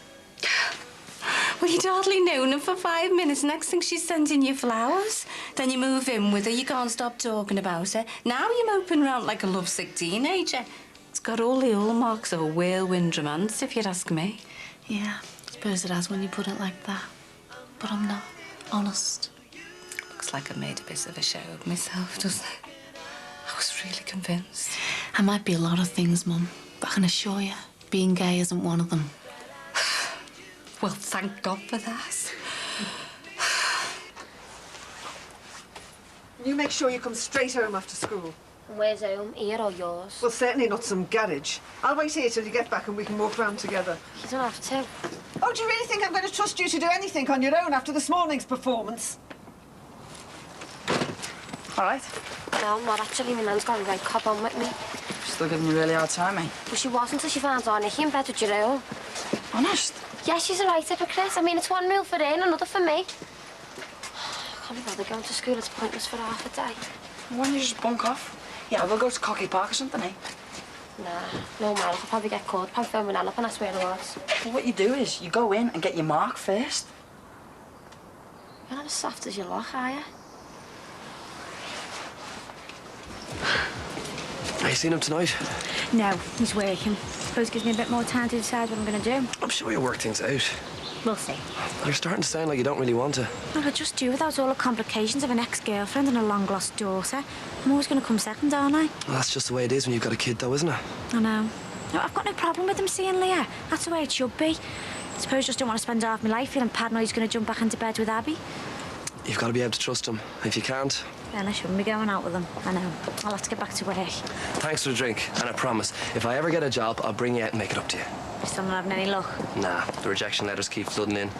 Well, you'd hardly known her for 5 minutes. Next thing she's sending you flowers. Then you move in with her, you can't stop talking about her. Now you're moping around like a lovesick teenager. It's got all the hallmarks of a whirlwind romance, if you'd ask me. Yeah, I suppose it has when you put it like that. But I'm not, honest. Looks like I made a bit of a show of myself, doesn't it? I was really convinced. I might be a lot of things, Mum, but I can assure you, being gay isn't one of them. Well, thank God for that. You make sure you come straight home after school. Where's home? Here or yours? Well, certainly not some garage. I'll wait here till you get back and we can walk round together. You don't have to. Oh, do you really think I'm going to trust you to do anything on your own after this morning's performance? All right. No, not actually. My nan's got a right cop on with me. Still giving me a really hard time, eh? But she wasn't till she found out Nicky in bed with your own. Honest? Yeah, she's a right hypocrite. I mean, it's one meal for her and another for me. I can't be bothered going to school. It's pointless for half a day. Why don't you just bunk off? Yeah, we'll go to Cocky Park or something, eh? Nah, no man. I'll probably get caught. Probably phone my nan up and ask where it was. Well, what you do is you go in and get your mark first. You're not as soft as you look, are you? Have you seen him tonight? No, he's working. Suppose it gives me a bit more time to decide what I'm going to do. I'm sure you'll work things out. We'll see. You're starting to sound like you don't really want to. Well, I just do without all the complications of an ex-girlfriend and a long-lost daughter. I'm always going to come second, aren't I? Well, that's just the way it is when you've got a kid, though, isn't it? I know. No, I've got no problem with him seeing Leah. That's the way it should be. I suppose I just don't want to spend half my life feeling paranoid he's going to jump back into bed with Abby. You've got to be able to trust him. If you can't... Then I shouldn't be going out with him. I know. I'll have to get back to work. Thanks for the drink, and I promise, if I ever get a job, I'll bring you out and make it up to you. You're still not having any luck. Nah, the rejection letters keep flooding in.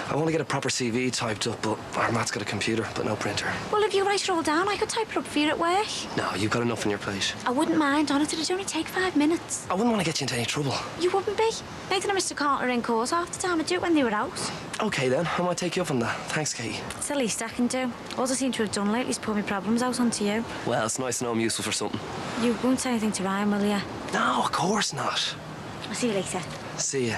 I want to get a proper CV typed up, but our Matt's got a computer, but no printer. Well, if you write it all down, I could type it up for you at work. No, you've got enough on your plate. I wouldn't mind, honestly. It'd only take 5 minutes. I wouldn't want to get you into any trouble. You wouldn't be. Nathan and Mr. Carter are in court half the time. I'd do it when they were out. OK, then. I might take you up on that. Thanks, Katie. It's the least I can do. All I seem to have done lately is pour my problems out onto you. Well, it's nice to know I'm useful for something. You won't say anything to Ryan, will you? No, of course not. I'll see you later. See ya.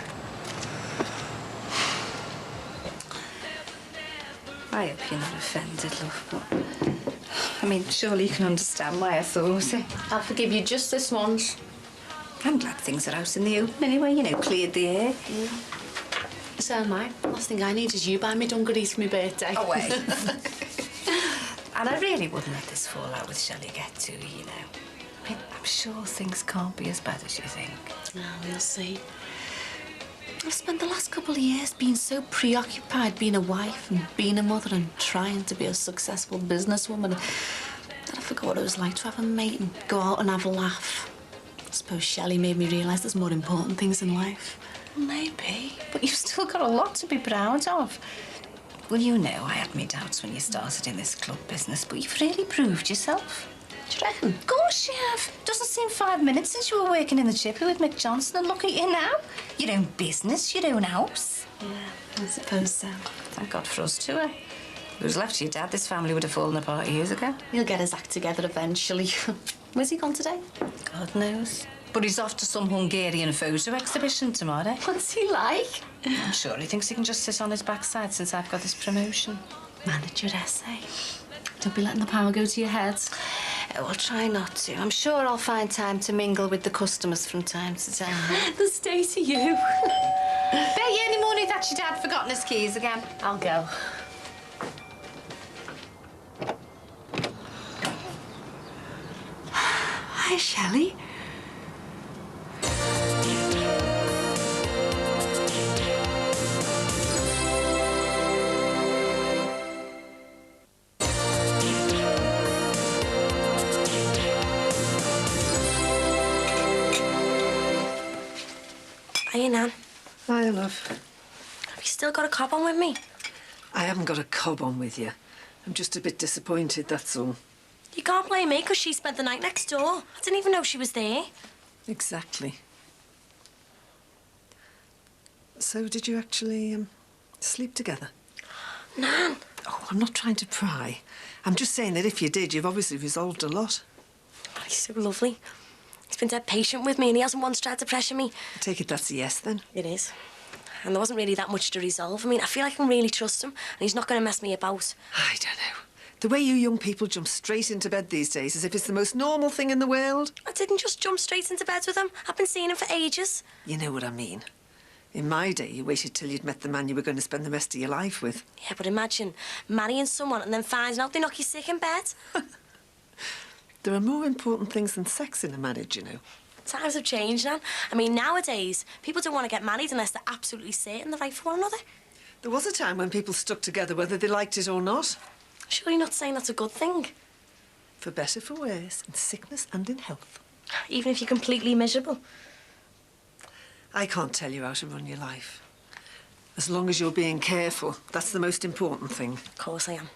I hope you're not offended, love, but... I mean, surely you can understand why I thought it. I'll forgive you just this once. I'm glad things are out in the open anyway, you know, cleared the air. So am I. Last thing I need is you buying me dungarees for my birthday. Oh, wait. And I really wouldn't let this fallout with Shelley get to you know. I mean, I'm sure things can't be as bad as you think. No, we'll see. I've spent the last couple of years being so preoccupied being a wife and being a mother and trying to be a successful businesswoman that I forgot what it was like to have a mate and go out and have a laugh. I suppose Shelley made me realise there's more important things in life. Maybe, but you've still got a lot to be proud of. Well, you know I had my doubts when you started in this club business, but you've really proved yourself. Do you reckon? Of course you have. Doesn't seem 5 minutes since you were working in the chippy with Mick Johnson, and look at you now. Your own business, your own house. Yeah, I suppose so. Thank God for us too, eh? If it was left to your dad, this family would have fallen apart years ago. He'll get his act together eventually. Where's he gone today? God knows. But he's off to some Hungarian photo exhibition tomorrow. What's he like? I'm sure he thinks he can just sit on his backside since I've got this promotion. Manager essay. Don't be letting the power go to your head. I'll try not to. I'm sure I'll find time to mingle with the customers from time to time. The state of you. Bet you any money that your dad forgotten his keys again. I'll go. Hi, Shelley. Hiya, Nan. Hiya, love. Have you still got a cob on with me? I haven't got a cob on with you. I'm just a bit disappointed, that's all. You can't blame me because she spent the night next door. I didn't even know she was there. Exactly. So, did you actually sleep together? Nan, Oh, I'm not trying to pry. I'm just saying that if you did, you've obviously resolved a lot. Oh, he's so lovely. He's been dead patient with me and he hasn't once tried to pressure me. I take it that's a yes, then? It is. And there wasn't really that much to resolve. I mean, I feel like I can really trust him and he's not going to mess me about. I don't know. The way you young people jump straight into bed these days as if it's the most normal thing in the world. I didn't just jump straight into bed with him. I've been seeing him for ages. You know what I mean. In my day, you waited till you'd met the man you were going to spend the rest of your life with. Yeah, but imagine marrying someone and then finding out they knock you sick in bed. There are more important things than sex in a marriage, you know. Times have changed now. I mean, nowadays, people don't want to get married unless they're absolutely certain they're right for one another. There was a time when people stuck together whether they liked it or not. Surely not saying that's a good thing. For better, for worse, in sickness and in health. Even if you're completely miserable. I can't tell you how to run your life. As long as you're being careful, that's the most important thing. Of course I am.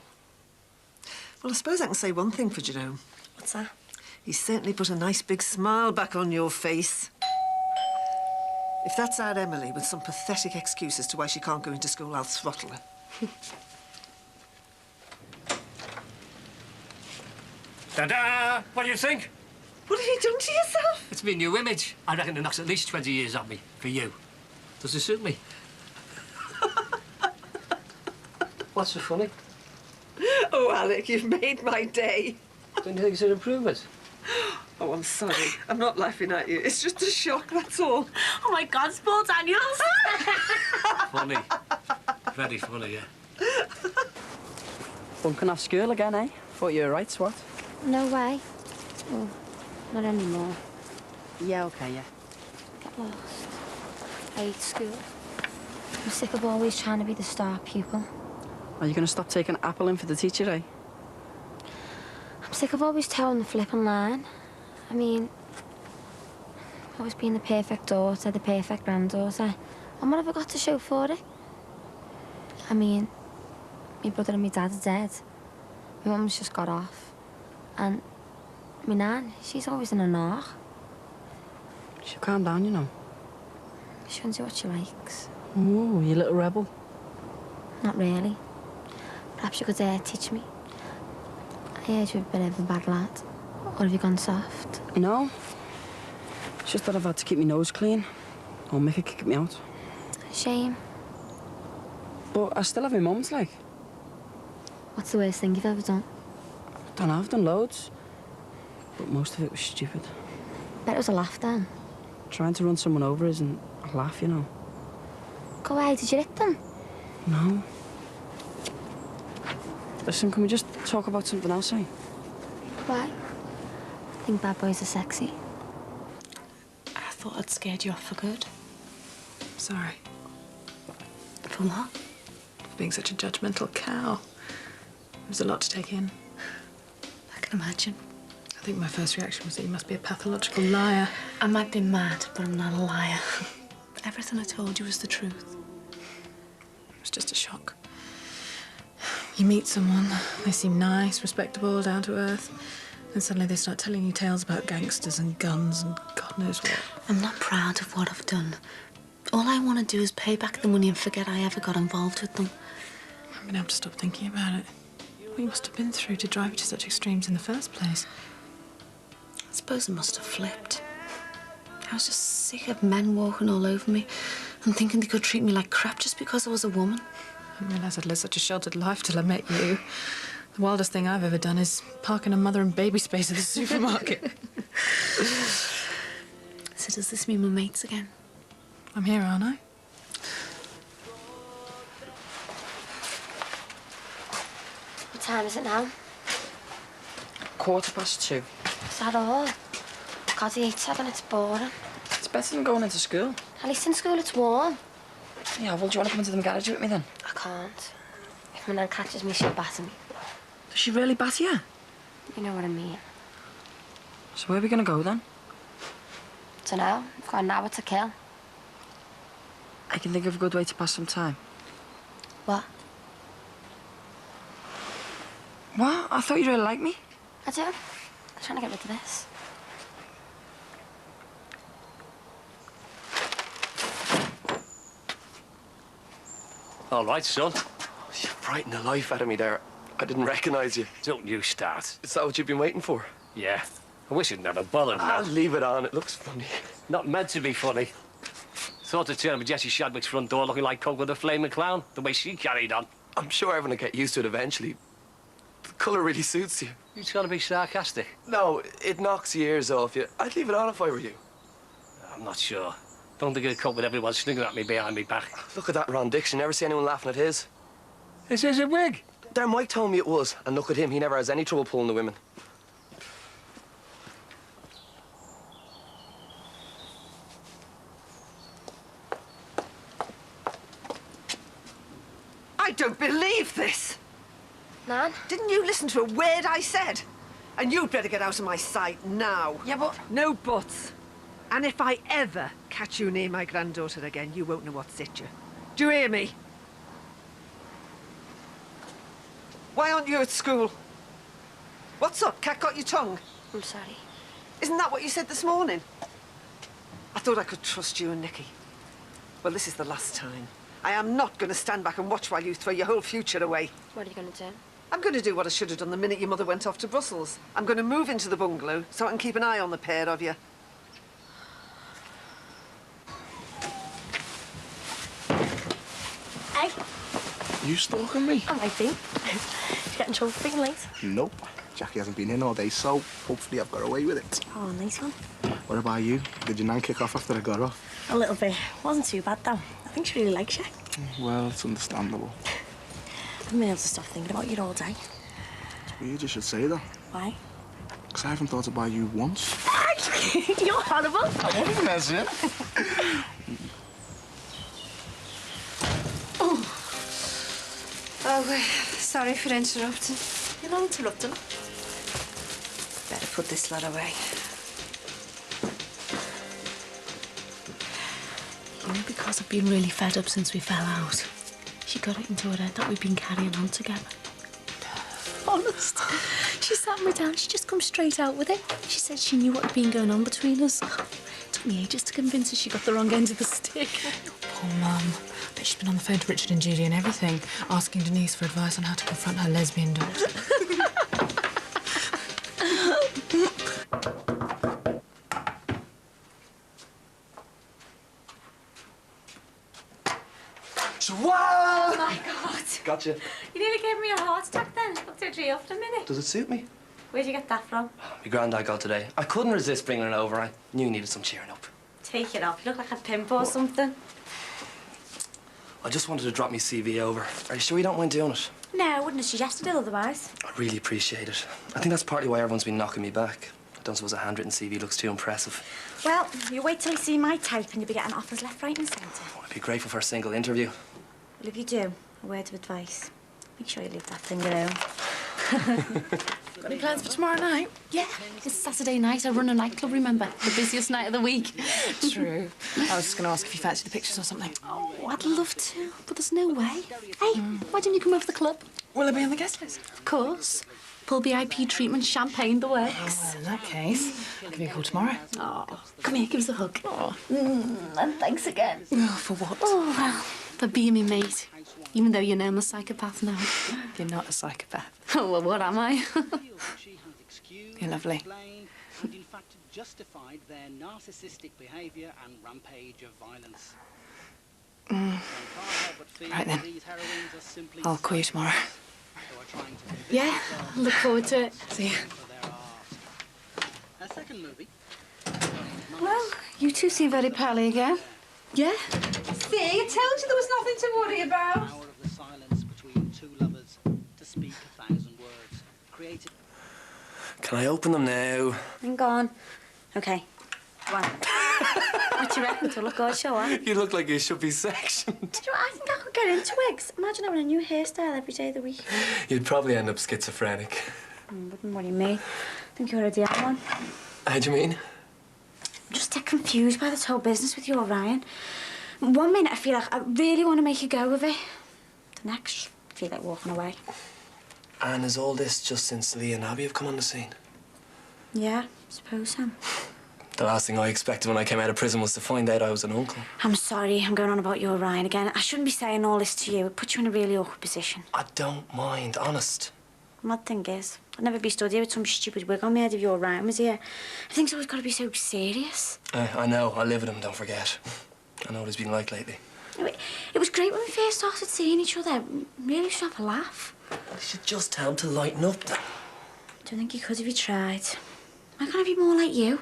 Well, I suppose I can say one thing for Jerome. What's that? He's certainly put a nice big smile back on your face. If that's our Emily with some pathetic excuse as to why she can't go into school, I'll throttle her. Ta-da! What do you think? What have you done to yourself? It's my new image. I reckon it knocks at least 20 years off me, for you. Does it suit me? What's so funny? Oh, Alec, you've made my day. Don't you think it's an improvement? Oh, I'm sorry. I'm not laughing at you. It's just a shock, that's all. Oh, my God, Paul Daniels. Funny. Very funny, yeah. Bunking off school again, eh? Thought you were right, Swat. No way. Oh, not anymore. Yeah, okay, yeah. Get lost. I hate school. I'm sick of always trying to be the star pupil. Are you going to stop taking apple in for the teacher, eh? I'm sick of always towing the flipping line. I mean, always being the perfect daughter, the perfect granddaughter. And what have I got to show for it? I mean, my brother and my dad are dead. My mum's just got off. And my nan, she's always in a knock. She'll calm down, you know. She can do what she likes. Ooh, you little rebel. Not really. Perhaps you could teach me. I heard you've been a bit of a bad lad. Or have you gone soft? No. It's just that I've had to keep my nose clean. Or make her kick me out. Shame. But I still have my mom's, like. What's the worst thing you've ever done? Don't know, I've done loads. But most of it was stupid. Bet it was a laugh then. Trying to run someone over isn't a laugh, you know. Go away, did you hit them? No. Listen, can we just talk about something else, eh? Why? I think bad boys are sexy. I thought I'd scared you off for good. Sorry. For what? For being such a judgmental cow. It was a lot to take in. I can imagine. I think my first reaction was that you must be a pathological liar. I might be mad, but I'm not a liar. Everything I told you was the truth. It was just a shock. You meet someone, they seem nice, respectable, down to earth, and suddenly they start telling you tales about gangsters and guns and God knows what. I'm not proud of what I've done. All I want to do is pay back the money and forget I ever got involved with them. I haven't been able to stop thinking about it. What you must have been through to drive you to such extremes in the first place. I suppose it must have flipped. I was just sick of men walking all over me and thinking they could treat me like crap just because I was a woman. I didn't realise I'd lived such a sheltered life till I met you. The wildest thing I've ever done is park in a mother and baby space at the supermarket. So does this mean we're mates again? I'm here, aren't I? What time is it now? 2:15. Is that all? God, I hate 7, it's boring. It's better than going into school. At least in school it's warm. Yeah, well, do you want to come into the garage with me then? I can't. If my nan catches me, she'll batter me. Does she really bat you? You know what I mean. So where are we going to go then? Dunno. I've got an hour to kill. I can think of a good way to pass some time. What? What? I thought you really liked me. I do. I'm trying to get rid of this. All right, son. frightened the life out of me there. I didn't recognise you. Don't you start. Is that what you've been waiting for? Yeah. I wish you'd never bothered me. I'll leave it on. It looks funny. Not meant to be funny. Thought to turn up at Jessie Shadwick's front door looking like Coco the Flaming Clown, the way she carried on. I'm sure everyone will get used to it eventually. The colour really suits you. You trying to be sarcastic? No, it knocks the ears off you. I'd leave it on if I were you. I'm not sure. Don't think it'd cope with everyone sniggering at me behind me back. Look at that Ron Dixon. Never see anyone laughing at his. Is his a wig? There, Mike told me it was. And look at him. He never has any trouble pulling the women. I don't believe this. Nan? Didn't you listen to a word I said? And you'd better get out of my sight now. Yeah, but... No buts. And if I ever catch you near my granddaughter again, you won't know what's at you. Do you hear me? Why aren't you at school? What's up? Cat got your tongue? I'm sorry. Isn't that what you said this morning? I thought I could trust you and Nicky. Well, this is the last time. I am not going to stand back and watch while you throw your whole future away. What are you going to do? I'm going to do what I should have done the minute your mother went off to Brussels. I'm going to move into the bungalow so I can keep an eye on the pair of you. Hey. You stalking me? I might be. Did you get in trouble for being late? Nope. Jackie hasn't been in all day, so hopefully I've got away with it. Oh, nice one. What about you? Did your nan kick off after I got off? A little bit. Wasn't too bad, though. I think she really likes you. Well, it's understandable. I haven't been able to stop thinking about you all day. It's weird you should say that. Why? Because I haven't thought about you once. You're horrible. I wasn't messing. Oh, sorry for interrupting. You're not interrupting. Better put this lot away. You know, because I've been really fed up since we fell out, she got it into her head that we've been carrying on together. Honest. She sat me down, she just come straight out with it. She said she knew what had been going on between us. It took me ages to convince her she got the wrong end of the stick. Poor Mum. Bet she's been on the phone to Richard and Judy and everything, asking Denise for advice on how to confront her lesbian daughter. Wow! Oh my God. Gotcha. You nearly gave me a heart attack then. Looked at you after a minute. Does it suit me? Where'd you get that from? My granddad got today. I couldn't resist bringing it over. I knew you needed some cheering up. Take it off. You look like a pimp or something. I just wanted to drop my CV over. Are you sure you don't mind doing it? No, I wouldn't have suggested it otherwise. I really appreciate it. I think that's partly why everyone's been knocking me back. I don't suppose a handwritten CV looks too impressive. Well, you wait till you see my type and you'll be getting offers left, right and centre. I'd be grateful for a single interview. Well, if you do, a word of advice. Make sure you leave that thing at home. Got any plans for tomorrow night? Yeah, it's Saturday night. I run a nightclub, remember? The busiest night of the week. True. I was just going to ask if you fancy the pictures or something. Oh, I'd love to, but there's no way. Hey, why don't you come over to the club? Will I be on the guest list? Of course. Full VIP treatment, champagne, the works. Oh, well, in that case, I'll give you a call tomorrow. Oh, come here, give us a hug. Oh. And thanks again. Oh, for what? Oh, well, for being me mate. Even though you know I'm a psychopath now. You're not a psychopath. Oh, well, what am I? You're lovely. And in fact justified their narcissistic behaviour and rampage of violence. Right then. I'll call you tomorrow. Yeah, look forward to it. See you. A second movie. Well, you two seem very pally again. Yeah? See, I told you there was nothing to worry about. Power of the silence between two lovers to speak 1,000 words. Created. Can I open them now? I'm gone. Okay. One. What do you reckon? To look good, show up? You look like you should be sectioned. Do you know, I think I could get into wigs. Imagine having a new hairstyle every day of the week. You'd probably end up schizophrenic. Wouldn't worry me. I think you're already at one. How do you mean? I'm just get confused by this whole business with you, Ryan. One minute I feel like I really want to make a go of it. The next, I feel like walking away. And is all this just since Lee and Abby have come on the scene? Yeah, I suppose so. The last thing I expected when I came out of prison was to find out I was an uncle. I'm sorry, I'm going on about your Ryan again. I shouldn't be saying all this to you. It puts you in a really awkward position. I don't mind, honest. The mad thing is, I'd never be stood here with some stupid wig on my head if your Ryan was here. Everything's always got to be so serious. I know. I live with him, don't forget. I know what he's been like lately. It was great when we first started seeing each other. Really should have a laugh. You should just tell him to lighten up. I don't think you could if you tried. Why can't I be more like you?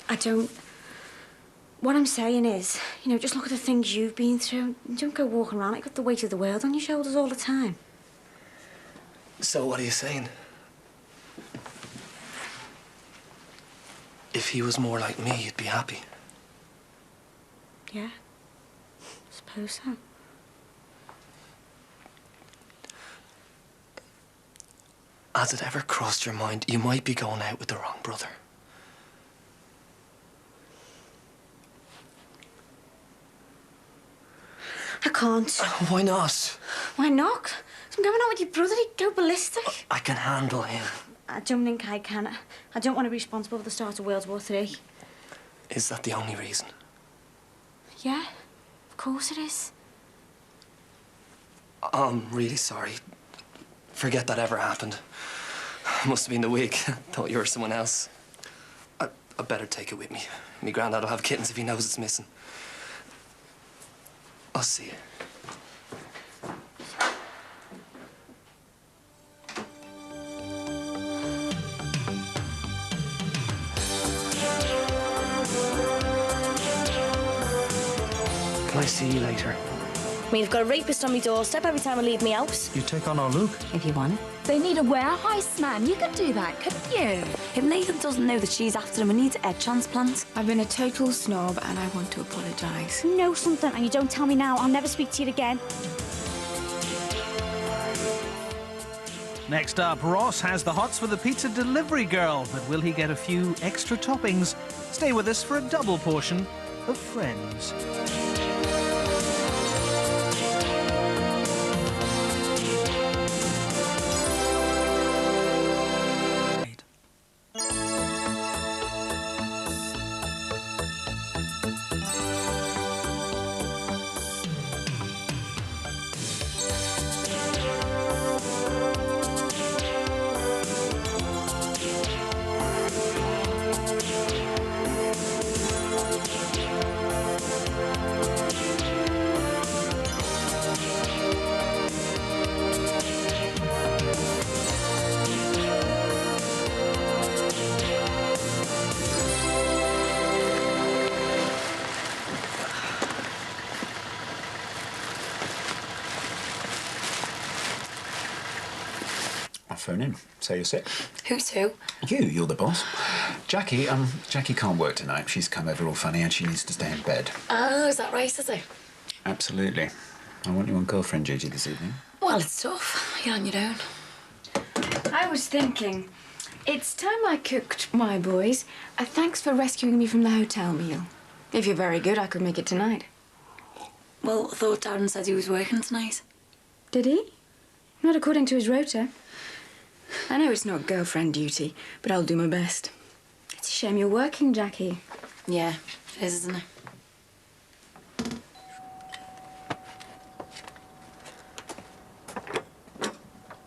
I don't... What I'm saying is, you know, just look at the things you've been through. Don't go walking around like you've got the weight of the world on your shoulders all the time. So what are you saying? If he was more like me, you'd be happy. Yeah, I suppose so. Has it ever crossed your mind you might be going out with the wrong brother? I can't. Why not? Why not? I'm going out with your brother. He'd go ballistic. I can handle him. I don't think I can. I don't want to be responsible for the start of World War III. Is that the only reason? Yeah, of course it is. I'm really sorry. Forget that ever happened. Must have been the wig. Thought you were someone else. I better take it with me. Me granddad will have kittens if he knows it's missing. I'll see you. Can I see you later? I mean, I've got a rapist on my doorstep every time I leave my house. You take on our Luke. If you want it. They need a warehouse man. You could do that, couldn't you? If Nathan doesn't know that she's after him and needs a head transplant. I've been a total snob and I want to apologise. You know something and you don't tell me now, I'll never speak to you again. Next up, Ross has the hots for the pizza delivery girl, but will he get a few extra toppings? Stay with us for a double portion of Friends. Phone in. Say you're sick. Who's who? You're the boss. Jackie can't work tonight. She's come over all funny and she needs to stay in bed. Oh, is that right, is it? Absolutely. I want you on girlfriend duty this evening. Well, it's tough. You're on your own. I was thinking, it's time I cooked my boys. Thanks for rescuing me from the hotel meal. If you're very good, I could make it tonight. Well, I thought Darren said he was working tonight. Did he? Not according to his rota. I know it's not girlfriend duty, but I'll do my best. It's a shame you're working, Jackie. Yeah, it is, isn't it?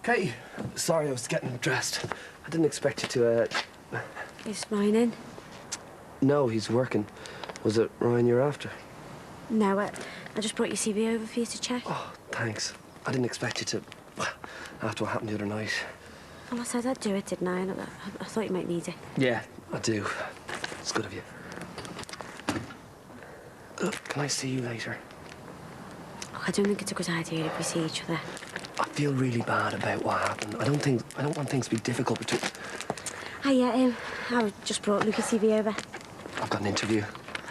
Katie, sorry I was getting dressed. I didn't expect you to, Is Ryan in? No, he's working. Was it Ryan you're after? No, I just brought your CV over for you to check. Oh, thanks. I didn't expect you to... After what happened the other night. Well, I said I'd do it, didn't I? And I thought you might need it. Yeah, I do. It's good of you. Can I see you later? Oh, I don't think it's a good idea if we see each other. I feel really bad about what happened. I don't want things to be difficult between... I just brought Luke's CV over. I've got an interview.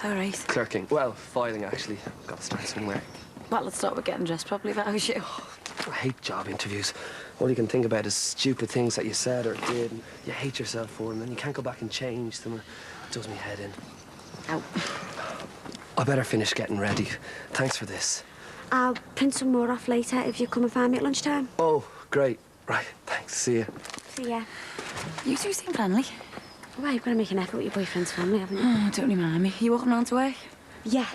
All right. Clerking. Well, filing, actually. Got to start somewhere. Well, let's start with getting dressed properly, if I was you. I hate job interviews. All you can think about is stupid things that you said or did, and you hate yourself for them, and you can't go back and change them. It does me head in. Ow. I better finish getting ready. Thanks for this. I'll print some more off later if you come and find me at lunchtime. Oh, great. Right, thanks. See you. See ya. You two seem friendly. Well, you've got to make an effort with your boyfriend's family, haven't you? Oh, don't remind me. You walking round to work? Yeah.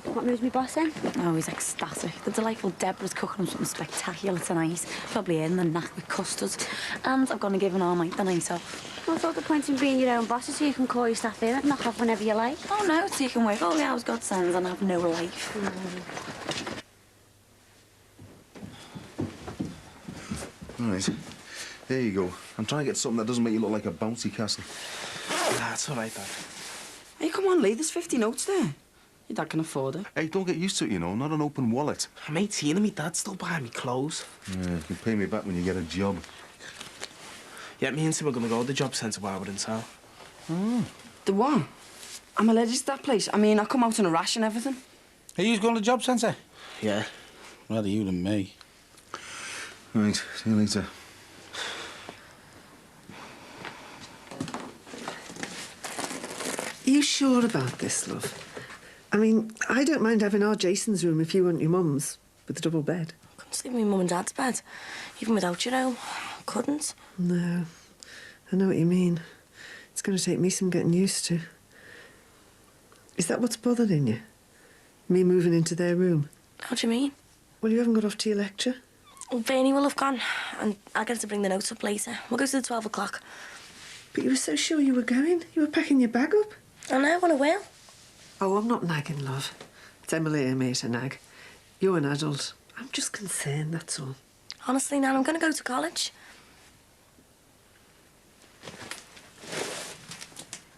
What moves me boss in? Oh, he's ecstatic. The delightful Deborah's cooking him something spectacular tonight. Probably in the knack with custards. And I've gone and given all mate the night off. Well, I thought the point in being your own boss is so you can call your staff in and knock off whenever you like. Oh, no, so you can work all the hours God sends and have no life. Right. There you go. I'm trying to get something that doesn't make you look like a bouncy castle. Nah, it's all right, Dad. Hey, come on, Lee. There's 50 notes there. Your dad can afford it. Hey, don't get used to it, you know. Not an open wallet. I'm 18 and my dad's still buying me clothes. Yeah, you can pay me back when you get a job. Yeah, me and Sim are going to go to the job centre while we're in town. Oh. The what? I'm allergic to that place. I mean, I come out in a rash and everything. Are you going to the job centre? Yeah. Rather you than me. Right, see you later. Are you sure about this, love? I mean, I don't mind having our Jason's room if you want your mum's, with the double bed. I couldn't sleep in my mum and dad's bed, even without your home. Couldn't. No, I know what you mean. It's going to take me some getting used to. Is that what's bothering you? Me moving into their room? How do you mean? Well, you haven't got off to your lecture. Well, Bernie will have gone, and I'll get to bring the notes up later. We'll go to the 12 o'clock. But you were so sure you were going. You were packing your bag up. I know, and I will. Oh, I'm not nagging, love. It's Emily and me to nag. You're an adult. I'm just concerned, that's all. Honestly, Nan, I'm going to go to college.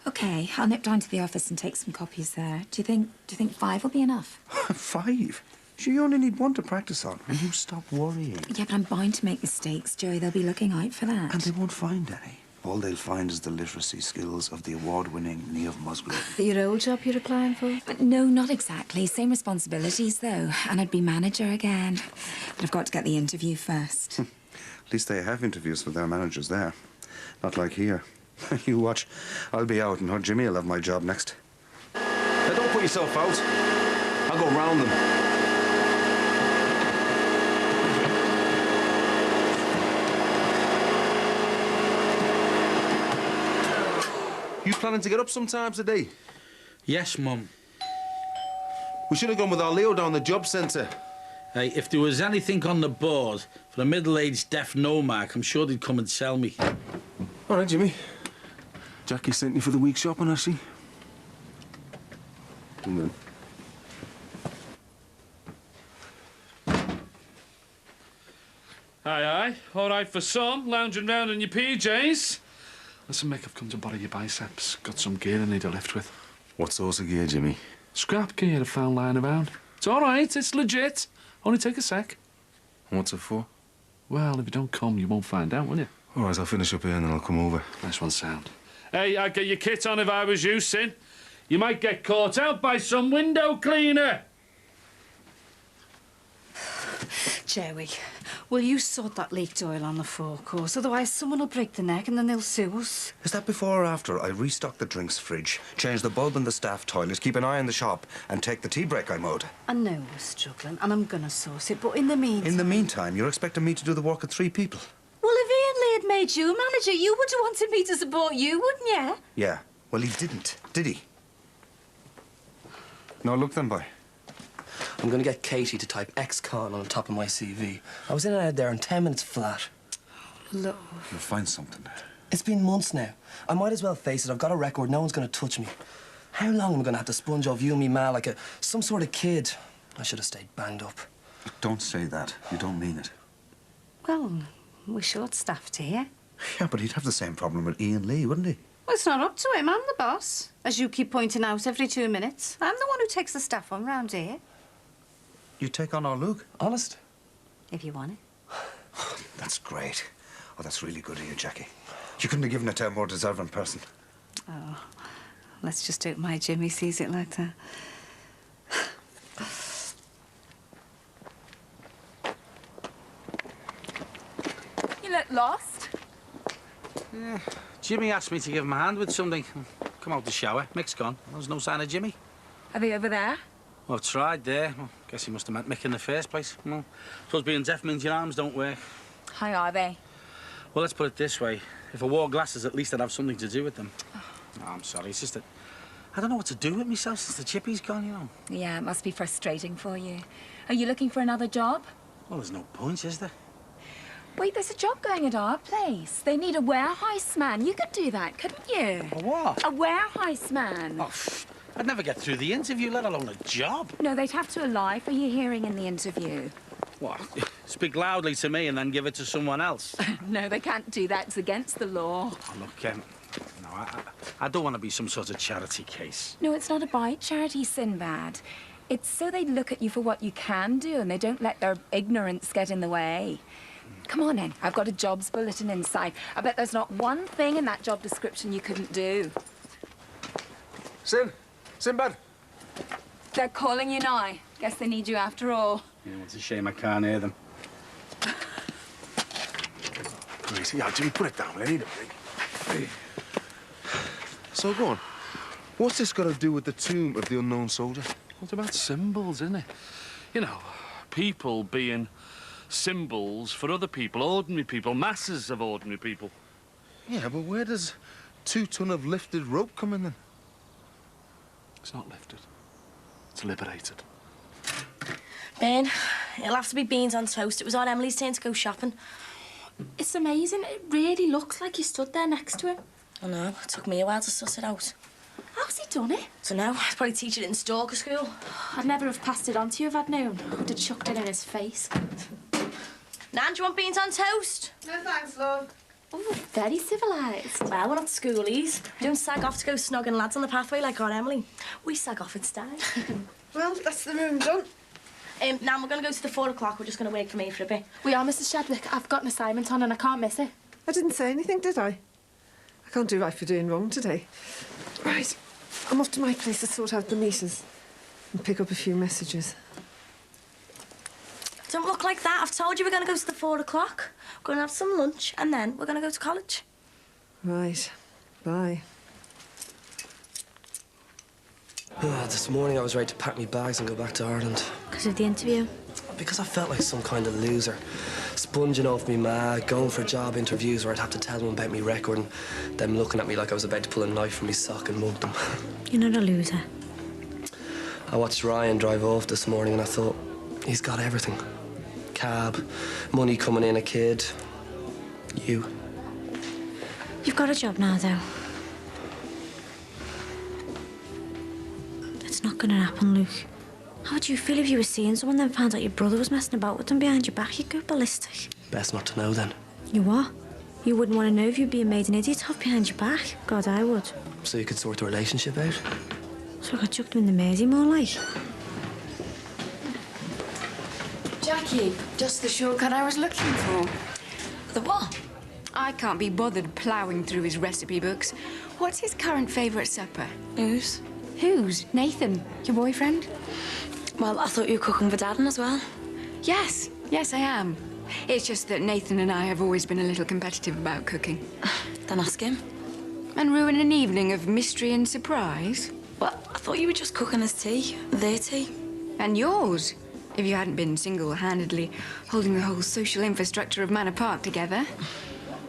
OK, I'll nip down to the office and take some copies there. Do you think 5 will be enough? 5? Sure, you only need one to practice on. And you stop worrying. Yeah, but I'm bound to make mistakes, Joey. They'll be looking out for that. And they won't find any. All they'll find is the literacy skills of the award-winning Niamh Musgrave. Your old job you're applying for? No, not exactly. Same responsibilities, though. And I'd be manager again. But I've got to get the interview first. At least they have interviews for their managers there. Not like here. You watch. I'll be out and Jimmy will have my job next. Now, don't put yourself out. I'll go round them. You planning to get up sometime today? Yes, Mum. We should have gone with our Leo down the job centre. Hey, if there was anything on the board for a middle-aged deaf no-mark, I'm sure they'd come and tell me. All right, Jimmy. Jackie sent you for the week shopping, has she? And then. Aye, aye. All right for some, lounging round in your PJs. Listen, Mick, I've come to borrow your biceps. Got some gear I need a lift with. What sort of gear, Jimmy? Scrap gear I found lying around. It's all right, it's legit. Only take a sec. What's it for? Well, if you don't come, you won't find out, will you? All right, I'll finish up here and then I'll come over. Nice one, sound. Hey, I'd get your kit on if I was you, Sin. You might get caught out by some window cleaner. Joey, will you sort that leaked oil on the forecourse? Otherwise, someone will break the neck and then they'll sue us. Is that before or after I restock the drinks fridge, change the bulb in the staff toilet, keep an eye on the shop, and take the tea break I mowed? I know we're struggling, and I'm gonna source it, but in the meantime... In the meantime, you're expecting me to do the work of 3 people? Well, if Ian Lee had made you manager, you would have wanted me to support you, wouldn't you? Yeah. Well, he didn't, did he? No look then, boy. I'm going to get Katie to type ex-con on the top of my CV. I was in and out there in 10 minutes flat. Love. You'll find something. It's been months now. I might as well face it. I've got a record. No one's going to touch me. How long am I going to have to sponge off you and me ma like some sort of kid? I should have stayed banged up. Don't say that. You don't mean it. Well, we're short-staffed here. Yeah, but he'd have the same problem with Ian Lee, wouldn't he? Well, it's not up to him. I'm the boss. As you keep pointing out every 2 minutes. I'm the one who takes the staff on round here. You take on our Luke? Honest? If you want it. That's great. Oh, that's really good of you, Jackie. You couldn't have given it to a more deserving person. Oh, let's just hope my Jimmy sees it like that. You look lost. Yeah, Jimmy asked me to give him a hand with something. Come out the shower. Mick's gone. There's no sign of Jimmy. Are they over there? Well, I've tried there. Well, guess he must have met Mick in the first place. Well, suppose being deaf means your arms don't work. How are they? Well, let's put it this way. If I wore glasses, at least I'd have something to do with them. No, I'm sorry. It's just that I don't know what to do with myself since the chippy's gone, you know. Yeah, it must be frustrating for you. Are you looking for another job? Well, there's no point, is there? Wait, there's a job going at our place. They need a warehouse man. You could do that, couldn't you? A what? A warehouse man. Oh, I'd never get through the interview, let alone a job. No, they'd have to lie for your hearing in the interview. What? Speak loudly to me and then give it to someone else? No, they can't do that. It's against the law. Oh, look, no, I don't want to be some sort of charity case. No, it's not about charity, Sinbad. It's so they look at you for what you can do and they don't let their ignorance get in the way. Come on in. I've got a jobs bulletin inside. I bet there's not one thing in that job description you couldn't do. Sinbad. They're calling you now. Guess they need you after all. Yeah, it's a shame I can't hear them. Gracie, yeah, Jimmy, put it down. I need a break. So go on. What's this got to do with the tomb of the unknown soldier? Well, it's about symbols, isn't it? You know, people being symbols for other people, ordinary people, masses of ordinary people. Yeah, but where does 2 ton of lifted rope come in then? It's not lifted. It's liberated. Ben, it'll have to be beans on toast. It was on Emily's turn to go shopping. It's amazing. It really looks like you stood there next to him. I know. It took me a while to suss it out. How's he done it? Dunno. I'd probably teach it in stalker school. I'd never have passed it on to you if I'd known. I would have chucked it in his face. Nan, do you want beans on toast? No thanks, love. Oh, very civilised. Well, we're not schoolies. We don't sag off to go snogging lads on the pathway like our Emily. We sag off instead. Well, that's the room done. Nan, we're going to go to the 4 o'clock. We're just going to wait for me for a bit. We are, Mrs. Shadwick. I've got an assignment on and I can't miss it. I didn't say anything, did I? I can't do right for doing wrong today. Right, I'm off to my place to sort out the meters and pick up a few messages. Don't look like that. I've told you we're going to go to the 4 o'clock. We're going to have some lunch and then we're going to go to college. Right. Bye. This morning I was ready to pack my bags and go back to Ireland. Because of the interview? Because I felt like some kind of loser. Sponging off me ma, going for job interviews where I'd have to tell them about me record and them looking at me like I was about to pull a knife from my sock and mug them. You're not a loser. I watched Ryan drive off this morning and I thought, he's got everything. Cab, money coming in, a kid, you. You've got a job now, though. It's not going to happen, Luke. How would you feel if you were seeing someone then found out your brother was messing about with them behind your back? You'd go ballistic. Best not to know then. You what? You wouldn't want to know if you'd being made an idiot of behind your back? God, I would. So you could sort the relationship out? So I got chucked in the Mersey more like. Jackie, just the shortcut I was looking for. The what? I can't be bothered ploughing through his recipe books. What's his current favourite supper? Whose? Whose? Nathan, your boyfriend? Well, I thought you were cooking for Darren as well. Yes, I am. It's just that Nathan and I have always been a little competitive about cooking. Then ask him. And ruin an evening of mystery and surprise? Well, I thought you were just cooking his tea, their tea. And yours, if you hadn't been single-handedly holding the whole social infrastructure of Manor Park together.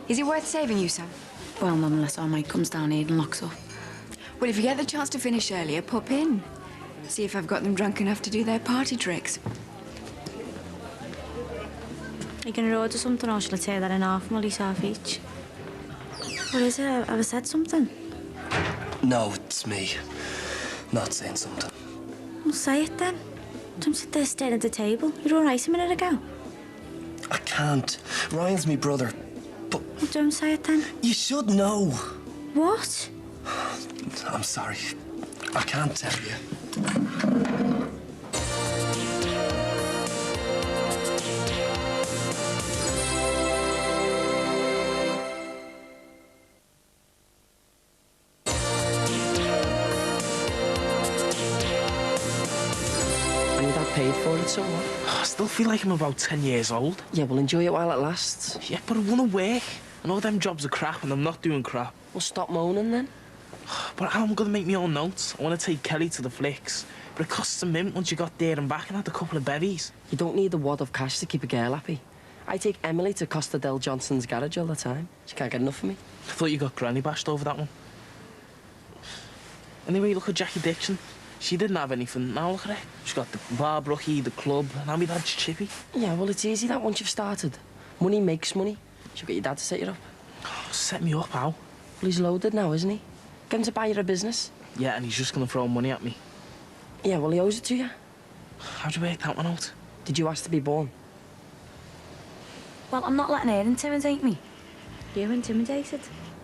Is it worth saving you some? Well, not unless our mate comes down here and locks up. Well, if you get the chance to finish earlier, pop in. See if I've got them drunk enough to do their party tricks. Are you going to order something or shall I tear that in half and we'll eat half each? What is it? Have I said something? No, it's me. Not saying something. Well, say it then. Don't sit there staring at the table. You were all right a minute ago. I can't. Ryan's me brother. But... Well, don't say it then. You should know. What? I'm sorry. I can't tell you. And you got paid for it, so what? I still feel like I'm about 10 years old. Yeah, well, enjoy it while it lasts. Yeah, but I want to work. And all them jobs are crap and I'm not doing crap. Well, stop moaning then. But how am I going to make my own notes? I want to take Kelly to the flicks. But it costs a mint once you got there and back and had a couple of bevies. You don't need a wad of cash to keep a girl happy. I take Emily to Costa del Johnson's garage all the time. She can't get enough of me. I thought you got granny bashed over that one. Anyway, look at Jackie Dixon. She didn't have anything. Now look at her. She's got the bar brookie, the club, and now my dad's chippy. Yeah, well, it's easy that once you've started. Money makes money. She'll get your dad to set you up. Oh, set me up, how? Well, he's loaded now, isn't he? Get him to buy you a business. Yeah, and he's just gonna throw money at me. Yeah, well, he owes it to you. How'd you work that one out? Did you ask to be born? Well, I'm not letting her intimidate me. You're intimidated?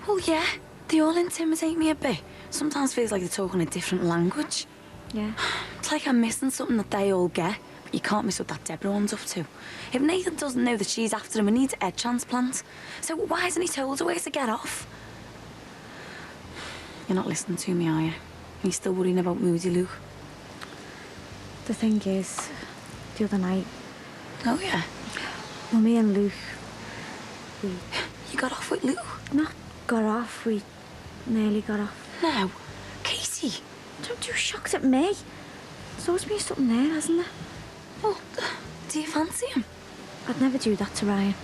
Well, yeah. They all intimidate me a bit. Sometimes feels like they're talking a different language. Yeah. It's like I'm missing something that they all get. But you can't miss what that Deborah one's up to. If Nathan doesn't know that she's after him and needs a head transplant, so why hasn't he told her where to get off? You're not listening to me, are you? You're still worrying about Moody Luke? The thing is, the other night... Oh, yeah? Well, me and Luke, we... You got off with Luke? Not got off, we nearly got off. No. Katie! Don't you shocked at me. There's always been something there, hasn't there? Well, do you fancy him? I'd never do that to Ryan.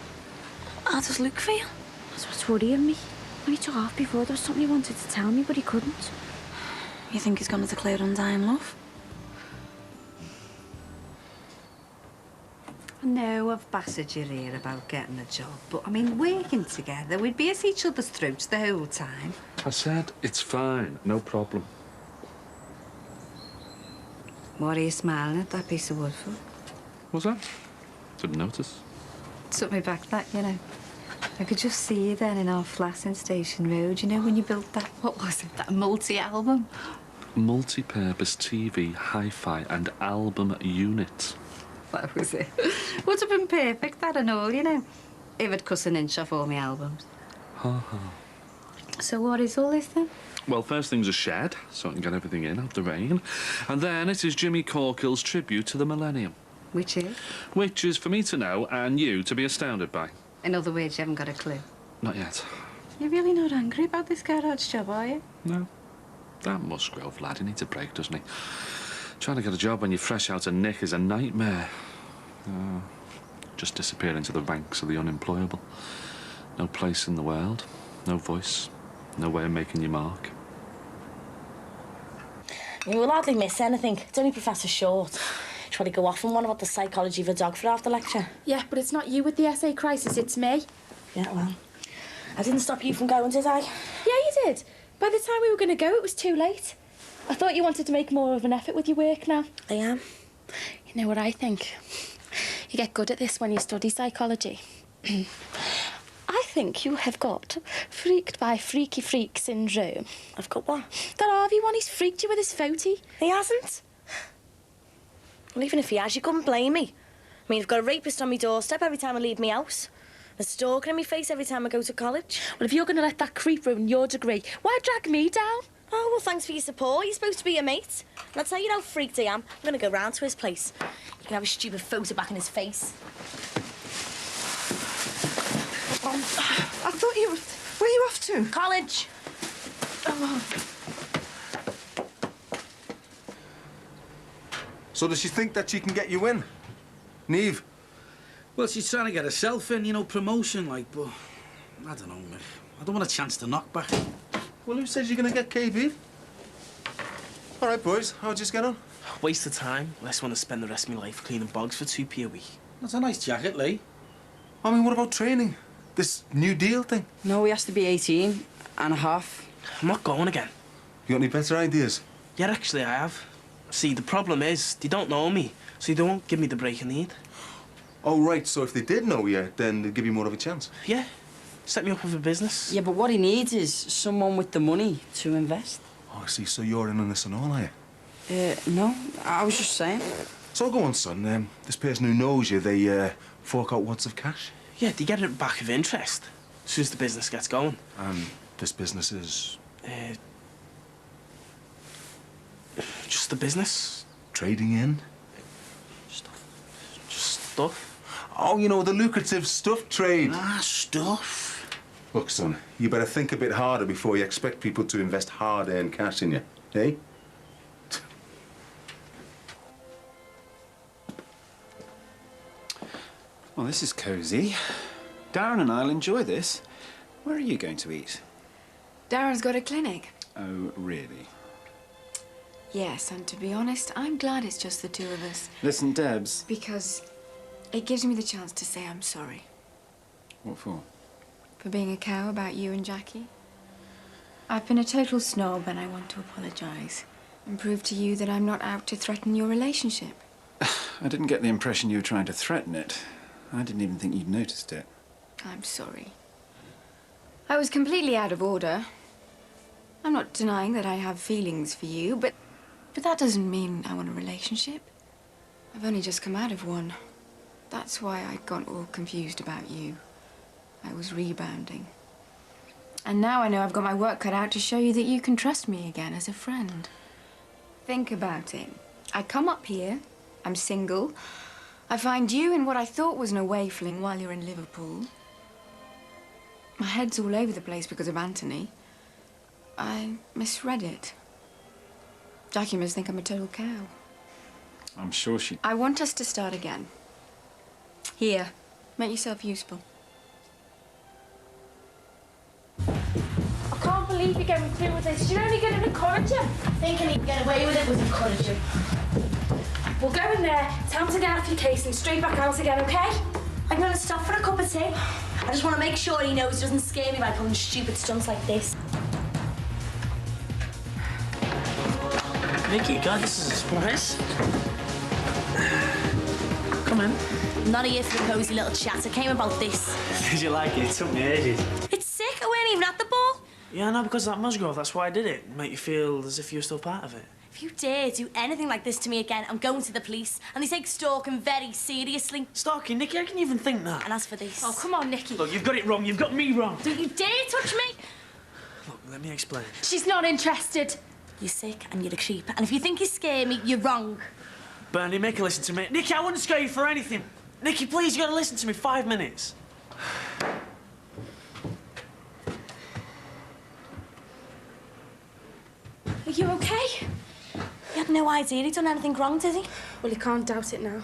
How does Luke feel? That's what's worrying me. When he took off before, there was something he wanted to tell me, but he couldn't. You think he's gonna declare undying love? I know I've bashed your ear about getting a job, but I mean, working together, we'd be at each other's throats the whole time. I said it's fine, no problem. What are you smiling at that piece of wood for? What's that? Didn't notice. Took me back that, you know. I could just see you then in our flat in Station Road, you know, when you built that, what was it, that multi-album? Multi-purpose TV, hi-fi and album unit. That was it. Would have been perfect, that and all, you know, if I'd cut an inch off all my albums. Ha ha. So what is all this then? Well, first thing's a shed, so I can get everything in out the rain. And then it is Jimmy Corkill's tribute to the millennium. Which is? Which is for me to know and you to be astounded by. In other words, you haven't got a clue. Not yet. You're really not angry about this garage job, are you? No. That Musgrove lad, he needs a break, doesn't he? Trying to get a job when you're fresh out of nick is a nightmare. Just disappear into the ranks of the unemployable. No place in the world, no voice, no way of making your mark. You will hardly miss anything. It's only Professor Short. Try to go off on one about the psychology of a dog for after lecture. Yeah, but it's not you with the essay crisis, it's me. Yeah, well, I didn't stop you from going, did I? Yeah, you did. By the time we were going to go, it was too late. I thought you wanted to make more of an effort with your work now. I am. You know what I think? You get good at this when you study psychology. I think you have got freaked by freaky freak syndrome. I've got what? That Harvey one, he's freaked you with his photy. He hasn't. Well, even if he has, you couldn't blame me. I mean, I've got a rapist on my doorstep every time I leave my house. A stalker in my face every time I go to college. Well, if you're going to let that creep ruin your degree, why drag me down? Oh, well, thanks for your support. You're supposed to be a mate. And I'll tell you how freaked I am. I'm going to go round to his place. You can have a stupid photo back in his face. I thought you were... Where are you off to? College. Oh. So does she think that she can get you in? Neve? Well, she's trying to get herself in, you know, promotion, like, but... I don't know, Mick. I don't want a chance to knock back. Well, who says you're going to get KB? All right, boys. How'd you get on? Waste of time. Less want to spend the rest of my life cleaning bogs for 2p a week. That's a nice jacket, Lee. I mean, what about training? This New Deal thing? No, he has to be 18 and a half. I'm not going again. You got any better ideas? Yeah, actually, I have. See, the problem is, they don't know me, so they won't give me the break I need. Oh, right. So if they did know you, then they'd give you more of a chance? Yeah. Set me up with a business. Yeah, but what he needs is someone with the money to invest. Oh, I see. So you're in on this and all, are you? No. I was just saying. So go on, son. This person who knows you, they fork out wads of cash? Yeah, they get it back of interest as soon as the business gets going. And this business is? Just the business. Trading in? Just stuff. Oh, you know, the lucrative stuff trade. Ah, stuff. Look, son, you better think a bit harder before you expect people to invest hard-earned cash in you, eh? Well, this is cosy. Darren and I'll enjoy this. Where are you going to eat? Darren's got a clinic. Oh, really? Yes, and to be honest, I'm glad it's just the two of us. Listen, Debs. Because it gives me the chance to say I'm sorry. What for? For being a cow about you and Jackie. I've been a total snob and I want to apologise and prove to you that I'm not out to threaten your relationship. I didn't get the impression you were trying to threaten it. I didn't even think you'd noticed it. I'm sorry. I was completely out of order. I'm not denying that I have feelings for you, but that doesn't mean I want a relationship. I've only just come out of one. That's why I got all confused about you. I was rebounding. And now I know I've got my work cut out to show you that you can trust me again as a friend. Think about it. I come up here, I'm single, I find you in what I thought was an away fling while you're in Liverpool. My head's all over the place because of Anthony. I misread it. Jackie must think I'm a total cow. I'm sure she... I want us to start again. Here, make yourself useful. I can't believe you're going through with this. You're only going to encourage him. Thinking he can get away with it was encouraging. We'll go in there, tell him to get off your case and straight back out again, OK? I'm going to stop for a cup of tea. I just want to make sure he knows he doesn't scare me by pulling stupid stunts like this. Nikki, God, this is a surprise. Come in. I'm not here for a cosy little chat. I came about this. Did you like it? It took me ages. It's sick. I weren't even at the ball. Yeah, I know, because of that Musgrove, that's why I did it. Make you feel as if you were still part of it. If you dare do anything like this to me again, I'm going to the police. And they take stalking very seriously. Stalking? Nikki, how can you even think that? And as for this... Oh, come on, Nikki. Look, you've got it wrong. You've got me wrong. Don't you dare touch me! Look, let me explain. She's not interested. You're sick and you're a creep. And if you think you scare me, you're wrong. Bernie, make her listen to me. Nikki, I wouldn't scare you for anything. Nikki, please, you gotta listen to me 5 minutes. Are you OK? He had no idea he'd done anything wrong, did he? Well, he can't doubt it now.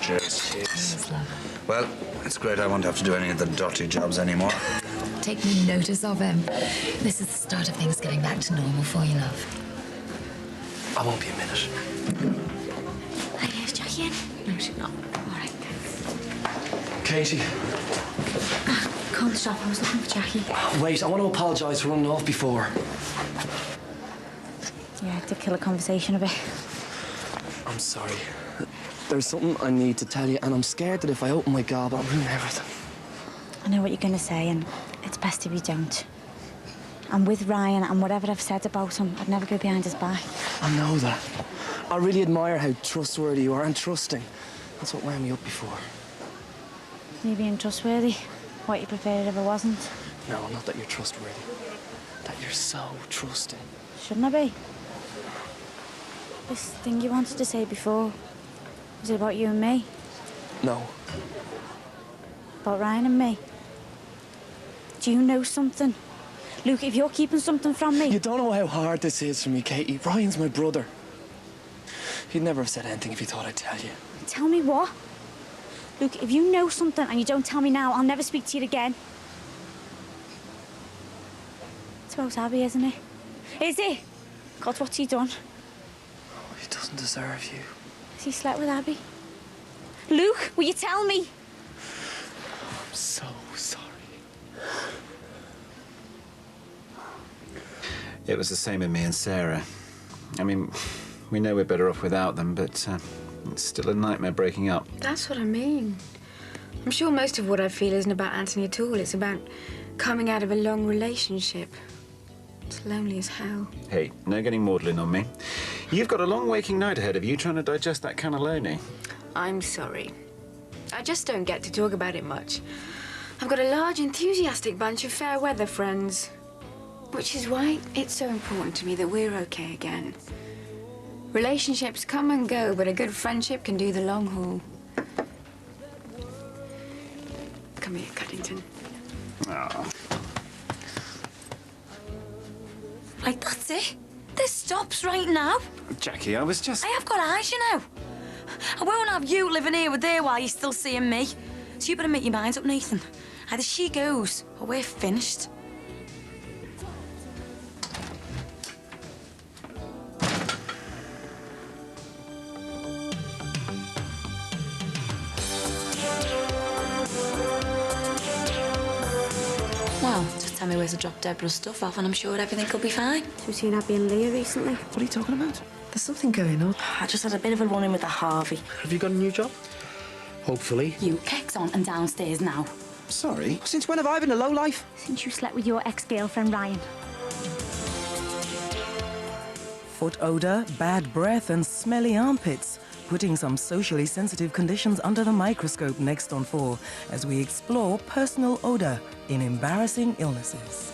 Cheers. Well, it's great I won't have to do any of the dirty jobs anymore. Take no notice of him. This is the start of things getting back to normal for you, love. I won't be a minute. Hey, is Jackie in? No, she's not. All right, thanks. Katie. Call the shop. I was looking for Jackie. Wait, I want to apologise for running off before. Yeah, to kill a conversation a bit. I'm sorry. There's something I need to tell you, and I'm scared that if I open my gob, I'll ruin everything. I know what you're going to say, and it's best if you don't. I'm with Ryan, and whatever I've said about him, I'd never go behind his back. I know that. I really admire how trustworthy you are and trusting. That's what wound me up before. Me being trustworthy? What you preferred if I wasn't? No, not that you're trustworthy. That you're so trusting. Shouldn't I be? This thing you wanted to say before, was it about you and me? No. About Ryan and me? Do you know something? Luke, if you're keeping something from me... You don't know how hard this is for me, Katie. Ryan's my brother. He'd never have said anything if he thought I'd tell you. Tell me what? Luke, if you know something and you don't tell me now, I'll never speak to you again. It's about Abby, isn't it? Is it? God, what's he done? He doesn't deserve you. Has he slept with Abby? Luke, will you tell me? I'm so sorry. It was the same with me and Sarah. I mean, we know we're better off without them, but it's still a nightmare breaking up. That's what I mean. I'm sure most of what I feel isn't about Anthony at all. It's about coming out of a long relationship. It's lonely as hell. Hey, no getting maudlin on me. You've got a long waking night ahead of you trying to digest that cannelloni. I'm sorry. I just don't get to talk about it much. I've got a large, enthusiastic bunch of fair weather friends. Which is why it's so important to me that we're okay again. Relationships come and go, but a good friendship can do the long haul. Come here, Cuddington. Oh. Like, that's it? This stops right now? Jackie, I was just... I have got eyes, you know. I won't have you living here with her while you're still seeing me. So you better make your mind up, Nathan. Either she goes, or we're finished. Well, just tell me where to drop Deborah's stuff off and I'm sure everything will be fine. So you've seen Abby and Leah recently? What are you talking about? There's something going on. I just had a bit of a run-in with the Harvey. Have you got a new job? Hopefully. You kicks on and downstairs now. Sorry? Since when have I been a lowlife? Since you slept with your ex-girlfriend, Ryan. Foot odour, bad breath and smelly armpits. Putting some socially sensitive conditions under the microscope next on 4 as we explore personal odour in embarrassing illnesses.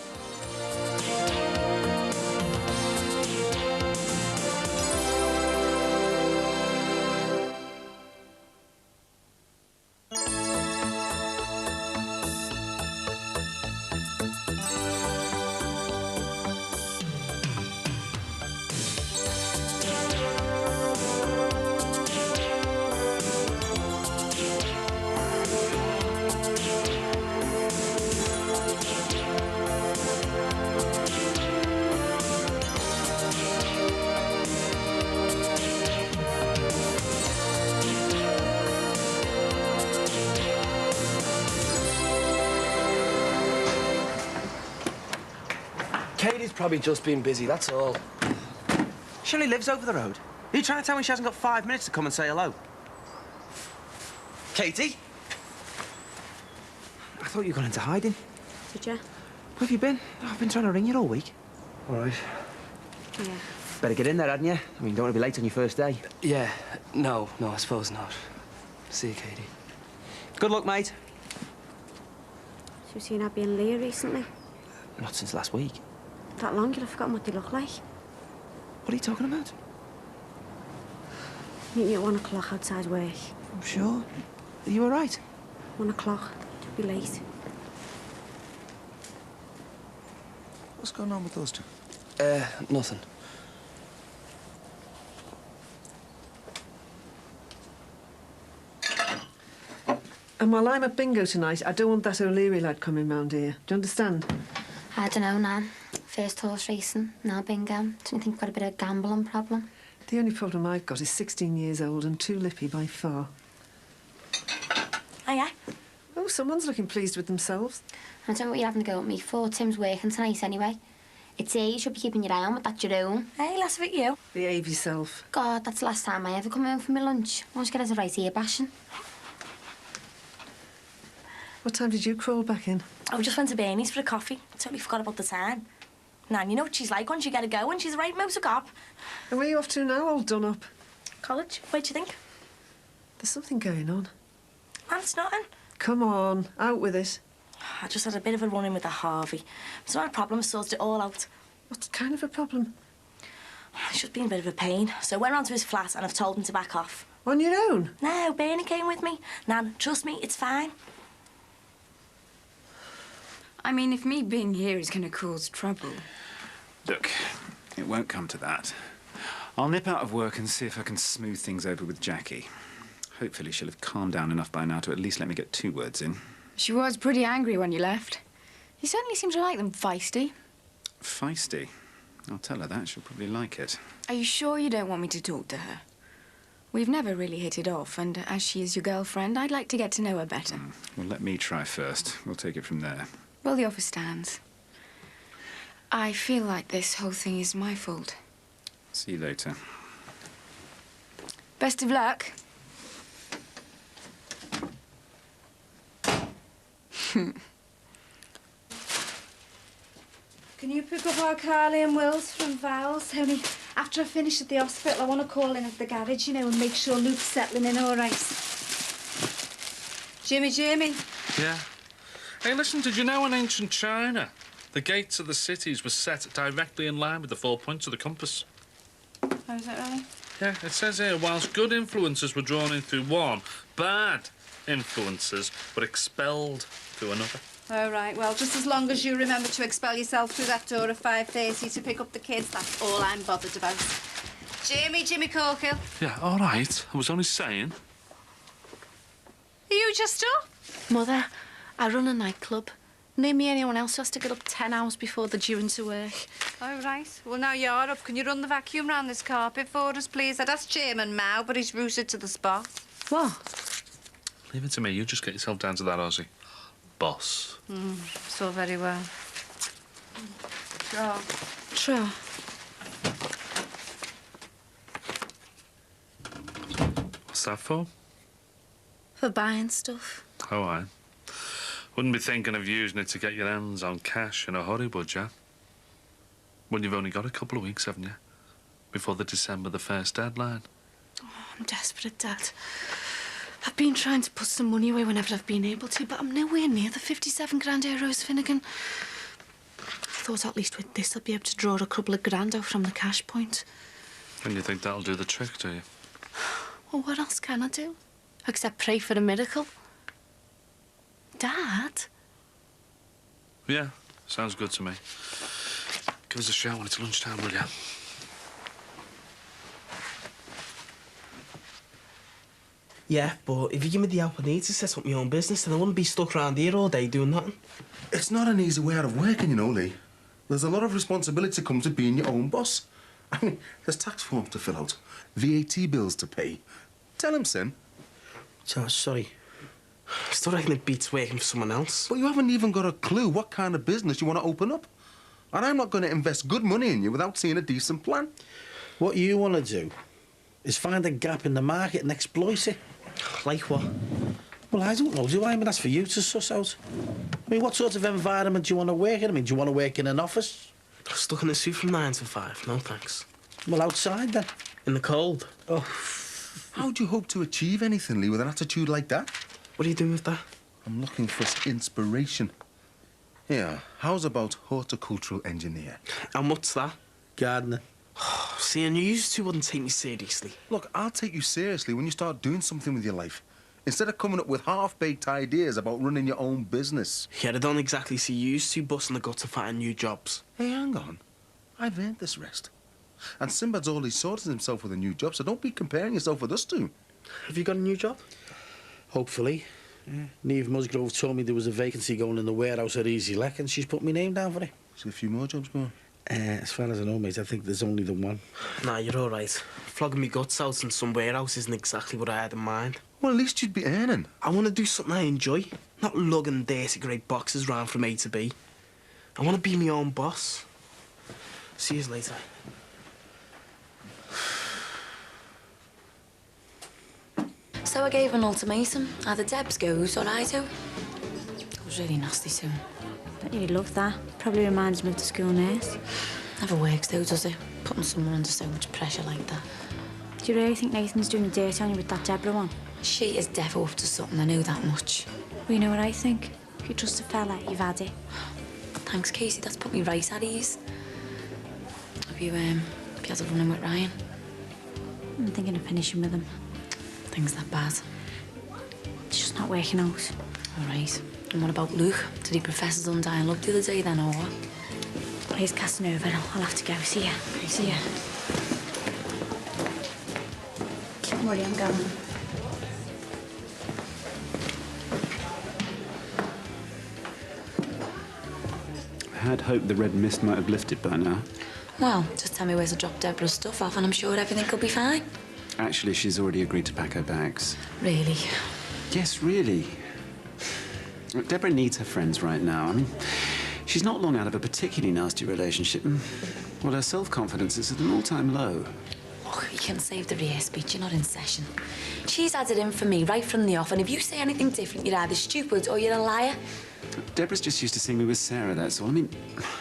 Katie's probably just been busy, that's all. She only lives over the road. Are you trying to tell me she hasn't got 5 minutes to come and say hello? Katie? I thought you were gone into hiding. Did you? Where have you been? I've been trying to ring you all week. All right. Yeah. Better get in there, hadn't you? I mean, don't want to be late on your first day. Yeah, no, I suppose not. See you, Katie. Good luck, mate. So you've seen Abby and Leah recently? Not since last week. That long, you'd have forgotten what they look like. What are you talking about? Meet me at 1 o'clock outside work. I'm sure. Are you all right? 1 o'clock. Don't be late. What's going on with those two? Nothing. And while I'm at bingo tonight, I don't want that O'Leary lad coming round here. Do you understand? I don't know, Nan. First horse racing, now bingo. Don't you think you've got a bit of a gambling problem? The only problem I've got is 16 years old and too lippy by far. Oh, yeah? Oh, someone's looking pleased with themselves. I don't know what you're having to go at me for. Tim's working tonight anyway. It's here, you should be keeping your eye on, but that's your own. Hey, less of it you. Behave yourself. God, that's the last time I ever come home for my lunch. Why don't you get us a right ear bashing? What time did you crawl back in? Oh, we just went to Bernie's for a coffee. Totally forgot about the time. Nan, you know what she's like once you get her going. She's a right motor cop. And where are you off to now, all done up? College. Where'd you think? There's something going on. Man, it's nothing. Come on, out with it. I just had a bit of a run-in with the Harvey. It's not a problem, sorted it all out. What kind of a problem? It's just been a bit of a pain. So I went round to his flat and I've told him to back off. On your own? No, Bernie came with me. Nan, trust me, it's fine. I mean, if me being here is going to cause trouble... Look, it won't come to that. I'll nip out of work and see if I can smooth things over with Jackie. Hopefully she'll have calmed down enough by now to at least let me get 2 words in. She was pretty angry when you left. You certainly seem to like them feisty. Feisty? I'll tell her that. She'll probably like it. Are you sure you don't want me to talk to her? We've never really hit it off, and as she is your girlfriend, I'd like to get to know her better. Well, let me try first. We'll take it from there. Well, the offer stands. I feel like this whole thing is my fault. See you later. Best of luck. Can you pick up our Carly and Wills from Val's? Only after I finish at the hospital, I want to call in at the garage, you know, and make sure Luke's settling in all right. Jimmy. Yeah? Hey, listen, did you know in ancient China, the gates of the cities were set directly in line with the 4 points of the compass? Oh, is that really? Yeah, it says here, whilst good influences were drawn in through one, bad influences were expelled through another. Oh, right. Well, just as long as you remember to expel yourself through that door at 5:30 to pick up the kids, that's all I'm bothered about. Jimmy Corkill. Yeah, all right. I was only saying. Are you just up? Mother, I run a nightclub. Name me anyone else who has to get up 10 hours before they're due into work. Oh, right. Well, now you're up. Can you run the vacuum round this carpet for us, please? I'd ask Chairman Mao, but he's rooted to the spot. What? Leave it to me. You just get yourself down to that, Ozzy. Boss. It's all very well. Sure. Sure. What's that for? For buying stuff. Oh, I wouldn't be thinking of using it to get your hands on cash in a hurry, would you? When you've only got a couple of weeks, haven't you? Before the December the 1st deadline. Oh, I'm desperate, Dad. I've been trying to put some money away whenever I've been able to, but I'm nowhere near the 57 grand euros, Finnegan. I thought at least with this I'll be able to draw a couple of grand out from the cash point. And you think that'll do the trick, do you? Well, what else can I do? Except pray for a miracle. Dad? Yeah, sounds good to me. Give us a shout when it's lunchtime, will you? Yeah, but if you give me the help I need to set up my own business, then I wouldn't be stuck around here all day doing nothing. It's not an easy way out of working, you know, Lee. There's a lot of responsibility comes to being your own boss. I mean, there's tax forms to fill out, VAT bills to pay. Tell him, Sin. So, sorry. I still reckon it beats working for someone else. But you haven't even got a clue what kind of business you want to open up. And I'm not going to invest good money in you without seeing a decent plan. What you want to do is find a gap in the market and exploit it. Like what? Well, I don't know, do I? I mean, that's for you to suss out. I mean, what sort of environment do you want to work in? I mean, do you want to work in an office? Stuck in a suit from 9 to 5, no thanks. Well, outside then. In the cold. Oh. How do you hope to achieve anything, Lee, with an attitude like that? What are you doing with that? I'm looking for inspiration. Here, how's about horticultural engineer? And what's that? Gardener. See, and you used to wouldn't take me seriously. Look, I'll take you seriously when you start doing something with your life. Instead of coming up with half-baked ideas about running your own business. Yeah, I don't exactly see you used to busting the gut to find new jobs. Hey, hang on. I've earned this rest. And Sinbad's already sorted himself with a new job, so don't be comparing yourself with us two. Have you got a new job? Hopefully. Yeah. Niamh Musgrove told me there was a vacancy going in the warehouse at Easy Lek, and she's put my name down for it. Is there a few more jobs going? As far as I know, mate, I think there's only the one. Nah, you're all right. Flogging me guts out in some warehouse isn't exactly what I had in mind. Well, at least you'd be earning. I want to do something I enjoy, not lugging dirty grey boxes round from A to B. I want to be my own boss. See you later. So I gave an ultimatum. Either Debs goes or I do. It was really nasty too. Bet you loved that. Probably reminds me of the school nurse. Never works though, does it? Putting someone under so much pressure like that. Do you really think Nathan's doing the dirty on you with that Deborah one? She is defo up to something, I know that much. Well, you know what I think? If you trust a fella, you've had it. Thanks, Casey, that's put me right at ease. Have you had a run-in with Ryan? I'm thinking of finishing with him. Things that bad? It's just not working out. All right. And what about Luke? Did he profess his undying love the other day then, or what? He's casting over. I'll have to go. See ya. See ya. Don't worry, I'm going. I had hoped the red mist might have lifted by now. Well, just tell me where to drop Deborah's stuff off and I'm sure everything will be fine. Actually, she's already agreed to pack her bags. Really? Yes, really. Deborah needs her friends right now. I mean, she's not long out of a particularly nasty relationship. Well, her self-confidence is at an all-time low. Look, you can save the rear speech. You're not in session. She's had it in for me right from the off, and if you say anything different, you're either stupid or you're a liar. Deborah's just used to seeing me with Sarah, that's all. I mean,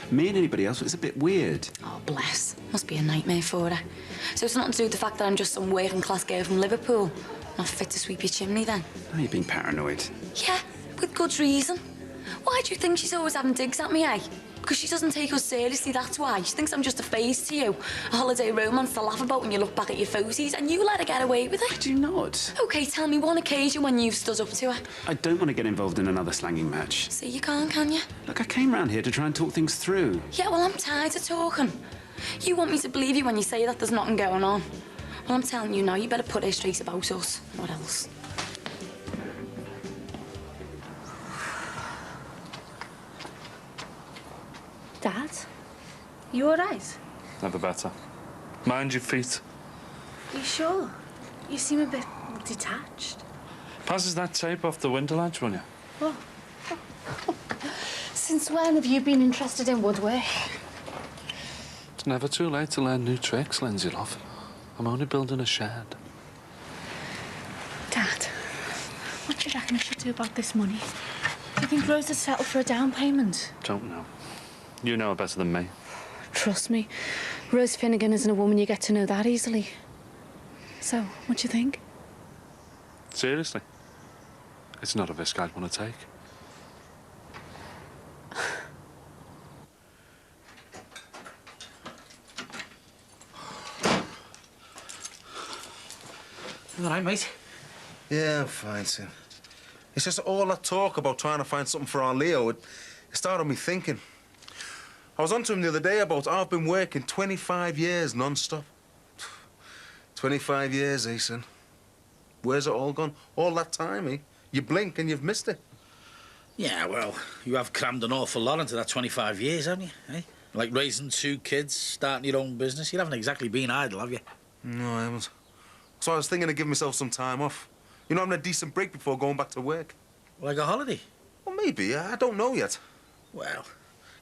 me and anybody else, it's a bit weird. Oh, bless. Must be a nightmare for her. So it's nothing to do with the fact that I'm just some working-class girl from Liverpool. Not fit to sweep your chimney, then? Oh, you're being paranoid. Yeah, with good reason. Why do you think she's always having digs at me, eh? Because she doesn't take us seriously, that's why. She thinks I'm just a phase to you. A holiday romance to laugh about when you look back at your photos, and you let her get away with it. I do not. OK, tell me one occasion when you've stood up to her. I don't want to get involved in another slanging match. See, you can't, can you? Look, I came round here to try and talk things through. Yeah, well, I'm tired of talking. You want me to believe you when you say that there's nothing going on. Well, I'm telling you now, you better put her straight about us. What else? Dad? You all right? Never better. Mind your feet. You sure? You seem a bit detached. Passes that tape off the window ledge, will you? Oh. Since when have you been interested in woodwork? It's never too late to learn new tricks, Lindsay, love. I'm only building a shed. Dad, what do you reckon I should do about this money? Do you think Rose has settled for a down payment? Don't know. You know her better than me. Trust me, Rose Finnegan isn't a woman you get to know that easily. So, what do you think? Seriously? It's not a risk I'd want to take. You all right, mate? Yeah, I'm fine, son. It's just all that talk about trying to find something for our Leo. It started me thinking. I was on to him the other day about I've been working 25 years non-stop. 25 years, eh, son? Where's it all gone? All that time, eh? You blink and you've missed it. Yeah, well, you have crammed an awful lot into that 25 years, haven't you, eh? Like raising 2 kids, starting your own business. You haven't exactly been idle, have you? No, I haven't. So I was thinking of giving myself some time off. You know, having a decent break before going back to work. Like a holiday? Well, maybe. I don't know yet. Well,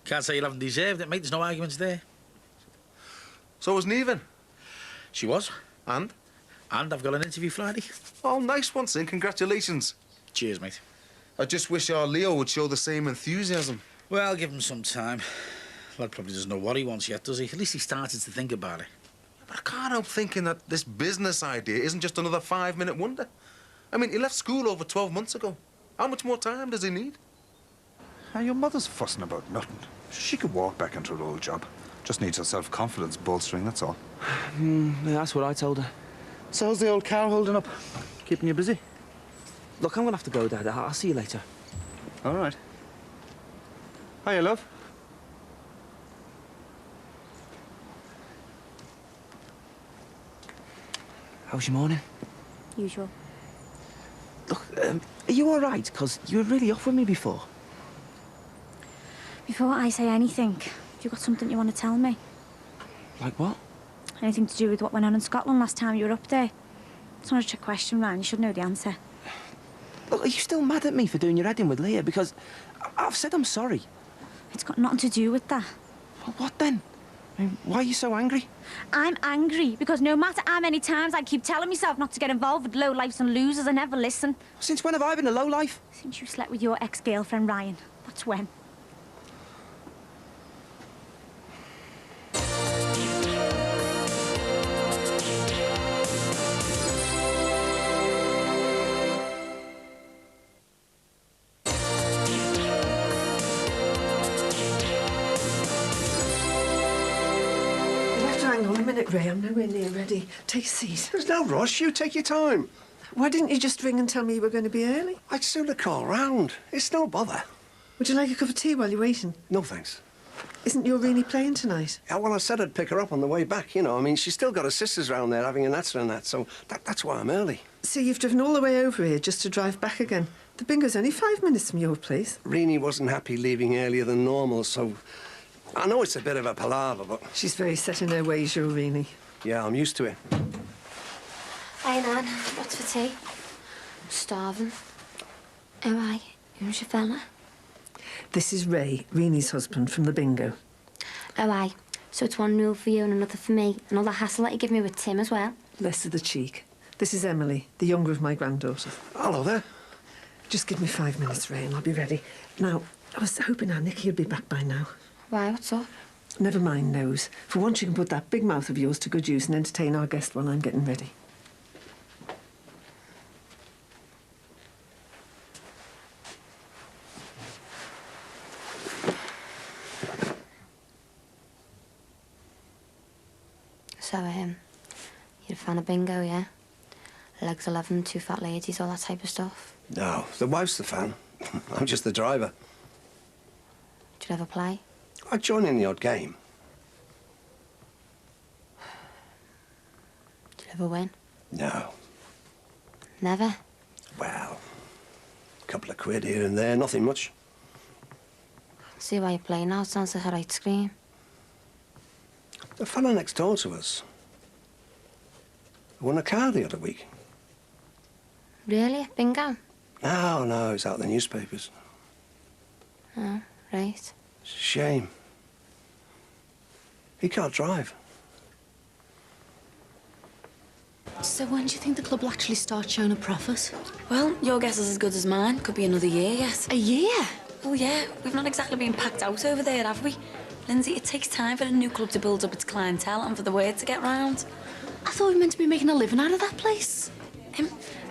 can't say you haven't deserved it, mate. There's no arguments there. So was Niamh? She was. And? And I've got an interview Friday. Oh, nice one, son. Congratulations. Cheers, mate. I just wish our Leo would show the same enthusiasm. Well, give him some time. Lad probably doesn't know what he wants yet, does he? At least he started to think about it. But I can't help thinking that this business idea isn't just another 5-minute wonder. I mean, he left school over 12 months ago. How much more time does he need? Your mother's fussing about nothing. She could walk back into her old job. Just needs her self-confidence bolstering, that's all. Yeah, that's what I told her. So how's the old car holding up? Keeping you busy? Look, I'm gonna have to go, Dad. I'll see you later. All right. Hiya, love. How's your morning? Usual. Look, are you all right? Because you were really off with me before. Before I say anything, have you got something you want to tell me? Like what? Anything to do with what went on in Scotland last time you were up there? It's not a trick question, Ryan. You should know the answer. Look, are you still mad at me for doing your head in with Leah? Because I've said I'm sorry. It's got nothing to do with that. Well, what then? I mean, why are you so angry? I'm angry because no matter how many times I keep telling myself not to get involved with lowlifes and losers, I never listen. Since when have I been a lowlife? Since you slept with your ex-girlfriend, Ryan. That's when. Hang on a minute, Ray. I'm nowhere near ready. Take a seat. There's no rush. You take your time. Why didn't you just ring and tell me you were going to be early? I'd sooner call round. It's no bother. Would you like a cup of tea while you're waiting? No, thanks. Isn't your Renee playing tonight? Yeah, well, I said I'd pick her up on the way back, you know. I mean, she's still got her sisters round there having a natter and that, so that's why I'm early. So you've driven all the way over here just to drive back again? The bingo's only 5 minutes from your place. Renee wasn't happy leaving earlier than normal, so I know it's a bit of a palaver, but... She's very set in her ways, your Renee. Yeah, I'm used to it. Hey, Nan. What's for tea? I'm starving. Oh, aye. Who's your fella? This is Ray, Renee's husband, from the bingo. Oh, aye. So it's one rule for you and another for me. And all the hassle that you give me with Tim as well. Less of the cheek. This is Emily, the younger of my granddaughters. Hello there. Just give me 5 minutes, Ray, and I'll be ready. Now, I was hoping our Nicky would be back by now. Why, what's up? Never mind, Nose. For once, you can put that big mouth of yours to good use and entertain our guest while I'm getting ready. go, you're a fan of bingo, yeah? Legs 11, 2 fat ladies, all that type of stuff. No, the wife's the fan. I'm just the driver. Do you ever play? I join in the odd game. Do you ever win? No. Never? Well, a couple of quid here and there, nothing much. See why you're playing now, sounds like a right scream. The fella next door to us won a car the other week. Really? Bingo? No, it's out in the newspapers. Oh, right. It's a shame. He can't drive. So when do you think the club will actually start showing a profit? Well, your guess is as good as mine. Could be another year yet. A year? Oh, yeah. We've not exactly been packed out over there, have we? Lindsay, it takes time for a new club to build up its clientele and for the word to get round. I thought we were meant to be making a living out of that place.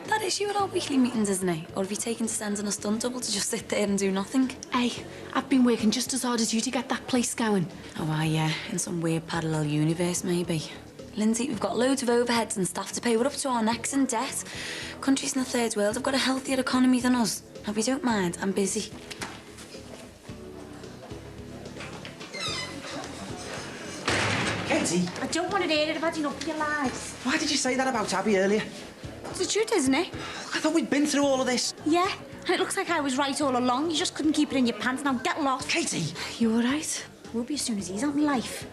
That is you at our weekly meetings, isn't it? Or have you taken to sending a stunt double to just sit there and do nothing? Hey, I've been working just as hard as you to get that place going. Oh, yeah. In some weird parallel universe, maybe. Lindsay, we've got loads of overheads and staff to pay. We're up to our necks in debt. Countries in the third world have got a healthier economy than us. Now, if you don't mind, I'm busy. Katie, I don't want to hear it. I've had enough of your lives. why did you say that about Abby earlier? It's the truth, isn't it? Look, I thought we'd been through all of this. Yeah, and it looks like I was right all along. You just couldn't keep it in your pants. Now get lost. Katie! You all right? Will be as soon as he's out in life.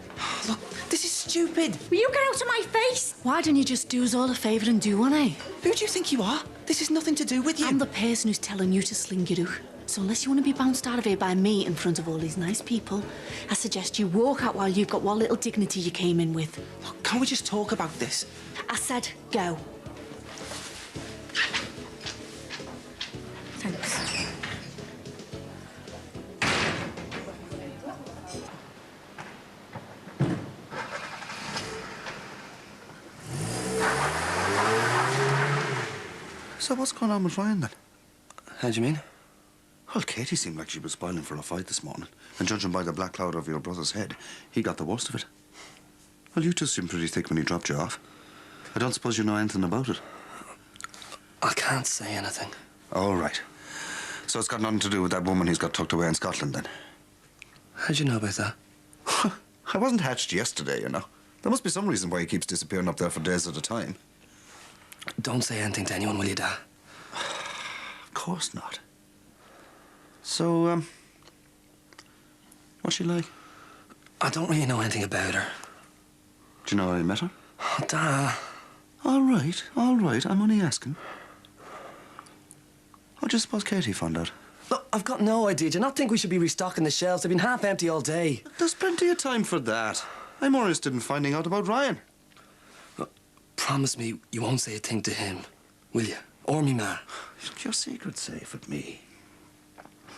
Look, this is stupid. Will you get out of my face? Why don't you just do us all a favour and do one, eh? Who do you think you are? This has nothing to do with you. I'm the person who's telling you to sling your do. So unless you want to be bounced out of here by me in front of all these nice people, I suggest you walk out while you've got what little dignity you came in with. Look, can't we just talk about this? I said go. Thanks. So what's going on with Ryan then? How do you mean? Well, Katie seemed like she was spoiling for a fight this morning. And judging by the black cloud over your brother's head, he got the worst of it. Well, you two seemed pretty thick when he dropped you off. I don't suppose you know anything about it? I can't say anything. All right. So it's got nothing to do with that woman he's got tucked away in Scotland, then? How'd you know about that? I wasn't hatched yesterday, you know. There must be some reason why he keeps disappearing up there for days at a time. Don't say anything to anyone, will you, Dad? Of course not. So, what's she like? I don't really know anything about her. Do you know how you met her? Oh, Dad. All right, I'm only asking. I just suppose Katie found out. Look, I've got no idea. Do you not think we should be restocking the shelves? They've been half empty all day. There's plenty of time for that. I'm more interested in finding out about Ryan. Look, promise me you won't say a thing to him, will you? Or me ma. Your secret's safe with me.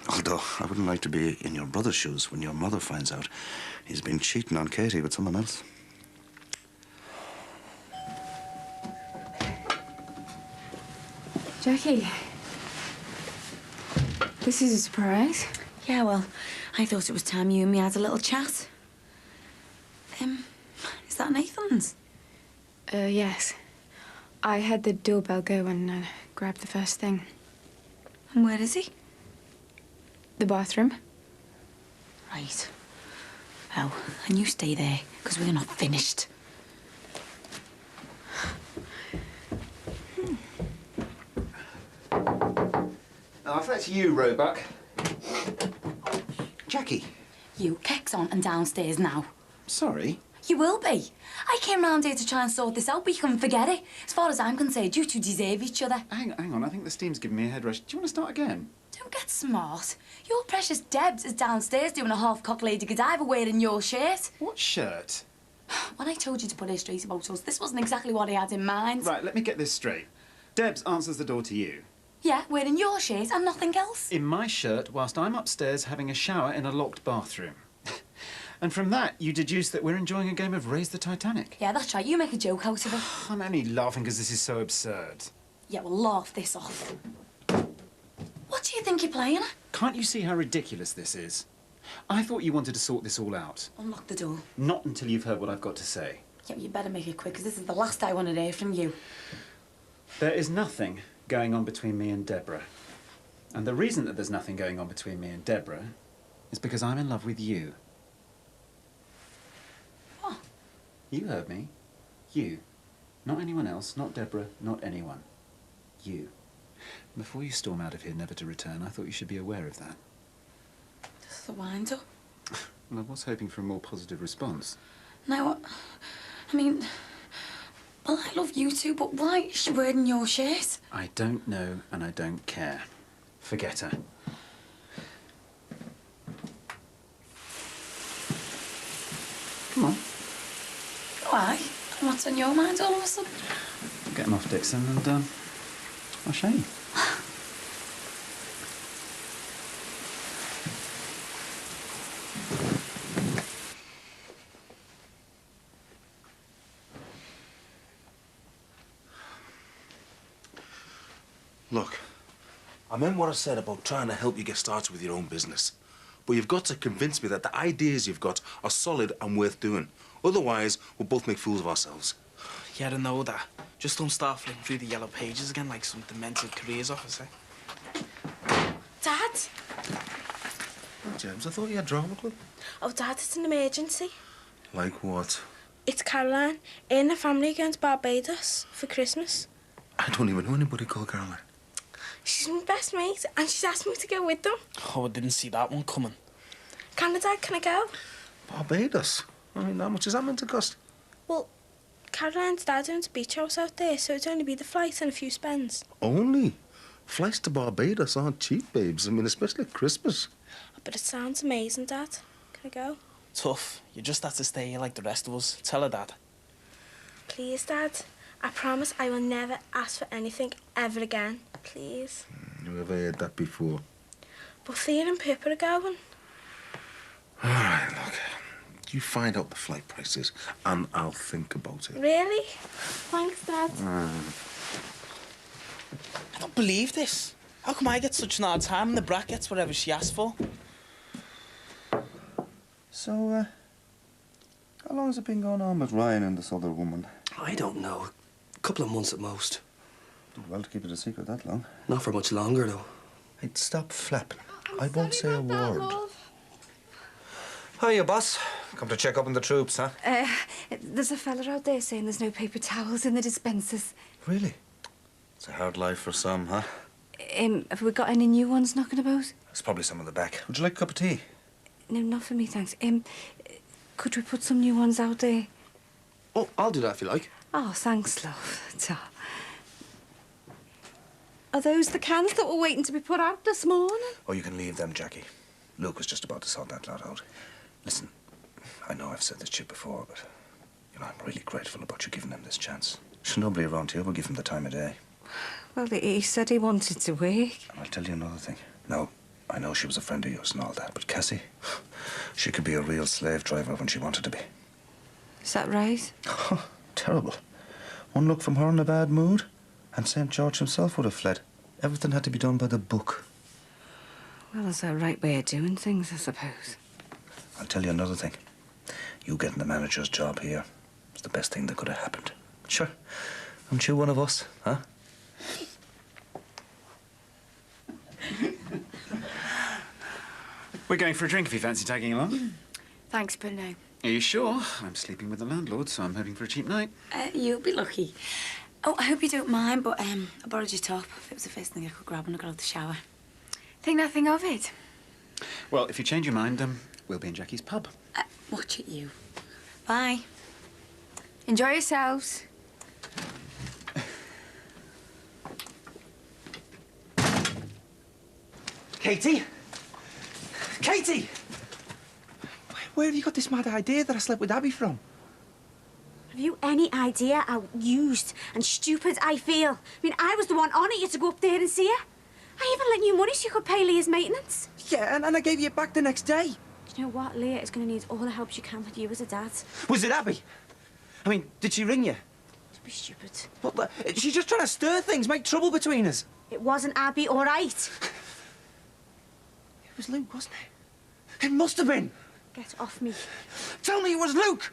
Although, I wouldn't like to be in your brother's shoes when your mother finds out he's been cheating on Katie with someone else. Jackie. This is a surprise. Yeah, well, I thought it was time you and me had a little chat. Is that Nathan's? Yes. I had the doorbell go and grabbed the first thing. And where is he? The bathroom. Right. Well, and you stay there, because we're not finished. Oh, if that's you, Roebuck. Jackie. You kicks on and downstairs now. Sorry. You will be. I came round here to try and sort this out, but you can forget it. As far as I'm concerned, you two deserve each other. Hang on, I think the steam's giving me a head rush. Do you want to start again? Don't get smart. Your precious Debs is downstairs doing a half-cocked Lady Godiva wearing your shirt. What shirt? When I told you to put her straight about us, this wasn't exactly what I had in mind. Right, let me get this straight. Debs answers the door to you. Yeah, wearing your shirt and nothing else. In my shirt, whilst I'm upstairs having a shower in a locked bathroom. And from that, you deduce that we're enjoying a game of Raise the Titanic. Yeah, that's right. You make a joke out of it. I'm only laughing because this is so absurd. Yeah, well, laugh this off. What do you think you're playing at? Can't you see how ridiculous this is? I thought you wanted to sort this all out. Unlock the door. Not until you've heard what I've got to say. Yeah, you better make it quick, because this is the last I want to hear from you. There is nothing going on between me and Deborah. And the reason that there's nothing going on between me and Deborah is because I'm in love with you. What? You heard me. You. Not anyone else, not Deborah, not anyone. You. Before you storm out of here never to return, I thought you should be aware of that. This is a wind-up. Well, I was hoping for a more positive response. No, I mean... Well, I love you too, but why is she wearing your shirt? I don't know and I don't care. Forget her. Come on. Why? What's on your mind all of a sudden? Get him off, Dixon, and I'll show you. Look, I meant what I said about trying to help you get started with your own business. But you've got to convince me that the ideas you've got are solid and worth doing. Otherwise, we'll both make fools of ourselves. Yeah, I know that. Just don't start flipping through the yellow pages again like some demented careers officer. Dad? Oh, James, I thought you had drama club. Oh, Dad, it's an emergency. Like what? It's Caroline. Her and the family are going to Barbados for Christmas. I don't even know anybody called Caroline. She's my best mate, and she's asked me to go with them. Oh, I didn't see that one coming. Can I go? Barbados? I mean, how much is that meant to cost? Well, Caroline's dad owns a beach house out there, so it'd only be the flight and a few spends. Only? Flights to Barbados aren't cheap, babes. I mean, especially at Christmas. But it sounds amazing, Dad. Can I go? Tough. You just have to stay here like the rest of us. Tell her that. Please, Dad. I promise I will never ask for anything ever again. Please. You ever heard that before? But Thea and Pippa are going. All right, look. You find out the flight prices, and I'll think about it. Really? Thanks, Dad. I don't believe this. How come I get such an hard time and the brat gets whatever she asks for? So, how long has it been going on with Ryan and this other woman? I don't know. A couple of months at most. Well, to keep it a secret that long. Not for much longer, though. Hey, stop flapping. I won't say a word. Hiya, boss. Come to check up on the troops, huh? There's a fella out there saying there's no paper towels in the dispensers. Really? It's a hard life for some, huh? Have we got any new ones knocking about? There's probably some in the back. Would you like a cup of tea? No, not for me, thanks. Could we put some new ones out there? Oh, I'll do that if you like. Oh, thanks, love. Ta. Are those the cans that were waiting to be put out this morning? Oh, you can leave them, Jackie. Luke was just about to sort that lot out. Listen, I know I've said this to you before, but, you know, I'm really grateful about you giving him this chance. There's nobody around here will give him the time of day. Well, he said he wanted to work. And I'll tell you another thing. Now, I know she was a friend of yours and all that, but Cassie, she could be a real slave driver when she wanted to be. Is that right? Terrible. One look from her in a bad mood, and St. George himself would have fled. Everything had to be done by the book. Well, that's a right way of doing things, I suppose. I'll tell you another thing. You getting the manager's job here is the best thing that could have happened. Sure. Aren't you one of us, huh? We're going for a drink if you fancy tagging along. Thanks, but no. Are you sure? I'm sleeping with the landlord, so I'm hoping for a cheap night. You'll be lucky. Oh, I hope you don't mind, but I borrowed your top. It was the first thing I could grab when I got out of the shower. Think nothing of it. Well, if you change your mind, we'll be in Jackie's pub. Watch it, you. Bye. Enjoy yourselves. Katie? Katie! Where have you got this mad idea that I slept with Abby from? Have you any idea how used and stupid I feel? I mean, I was the one on it, you to go up there and see her. I even lent you money so you could pay Leah's maintenance. Yeah, and I gave you it back the next day. Do you know what? Leah is going to need all the help she can with you as a dad. Was it Abby? I mean, did she ring you? Don't be stupid. What, she's just trying to stir things, make trouble between us. It wasn't Abby, all right? It was Luke, wasn't it? It must have been. Get off me. Tell me it was Luke.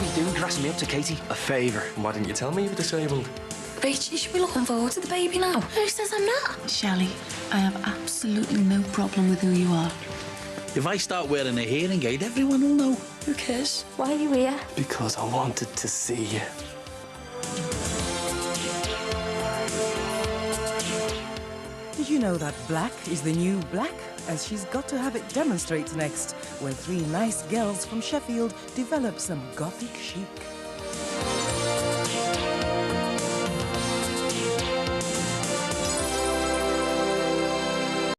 are you doing grassing me up to Katie? A favour. Why didn't you tell me you were disabled? Rach, you should be looking forward to the baby now. Who says I'm not? Shelley, I have absolutely no problem with who you are. If I start wearing a hearing aid, everyone will know. Who cares? Why are you here? Because I wanted to see you. Did you know that black is the new black? As she's got to have it demonstrates next, where three nice girls from Sheffield develop some gothic chic.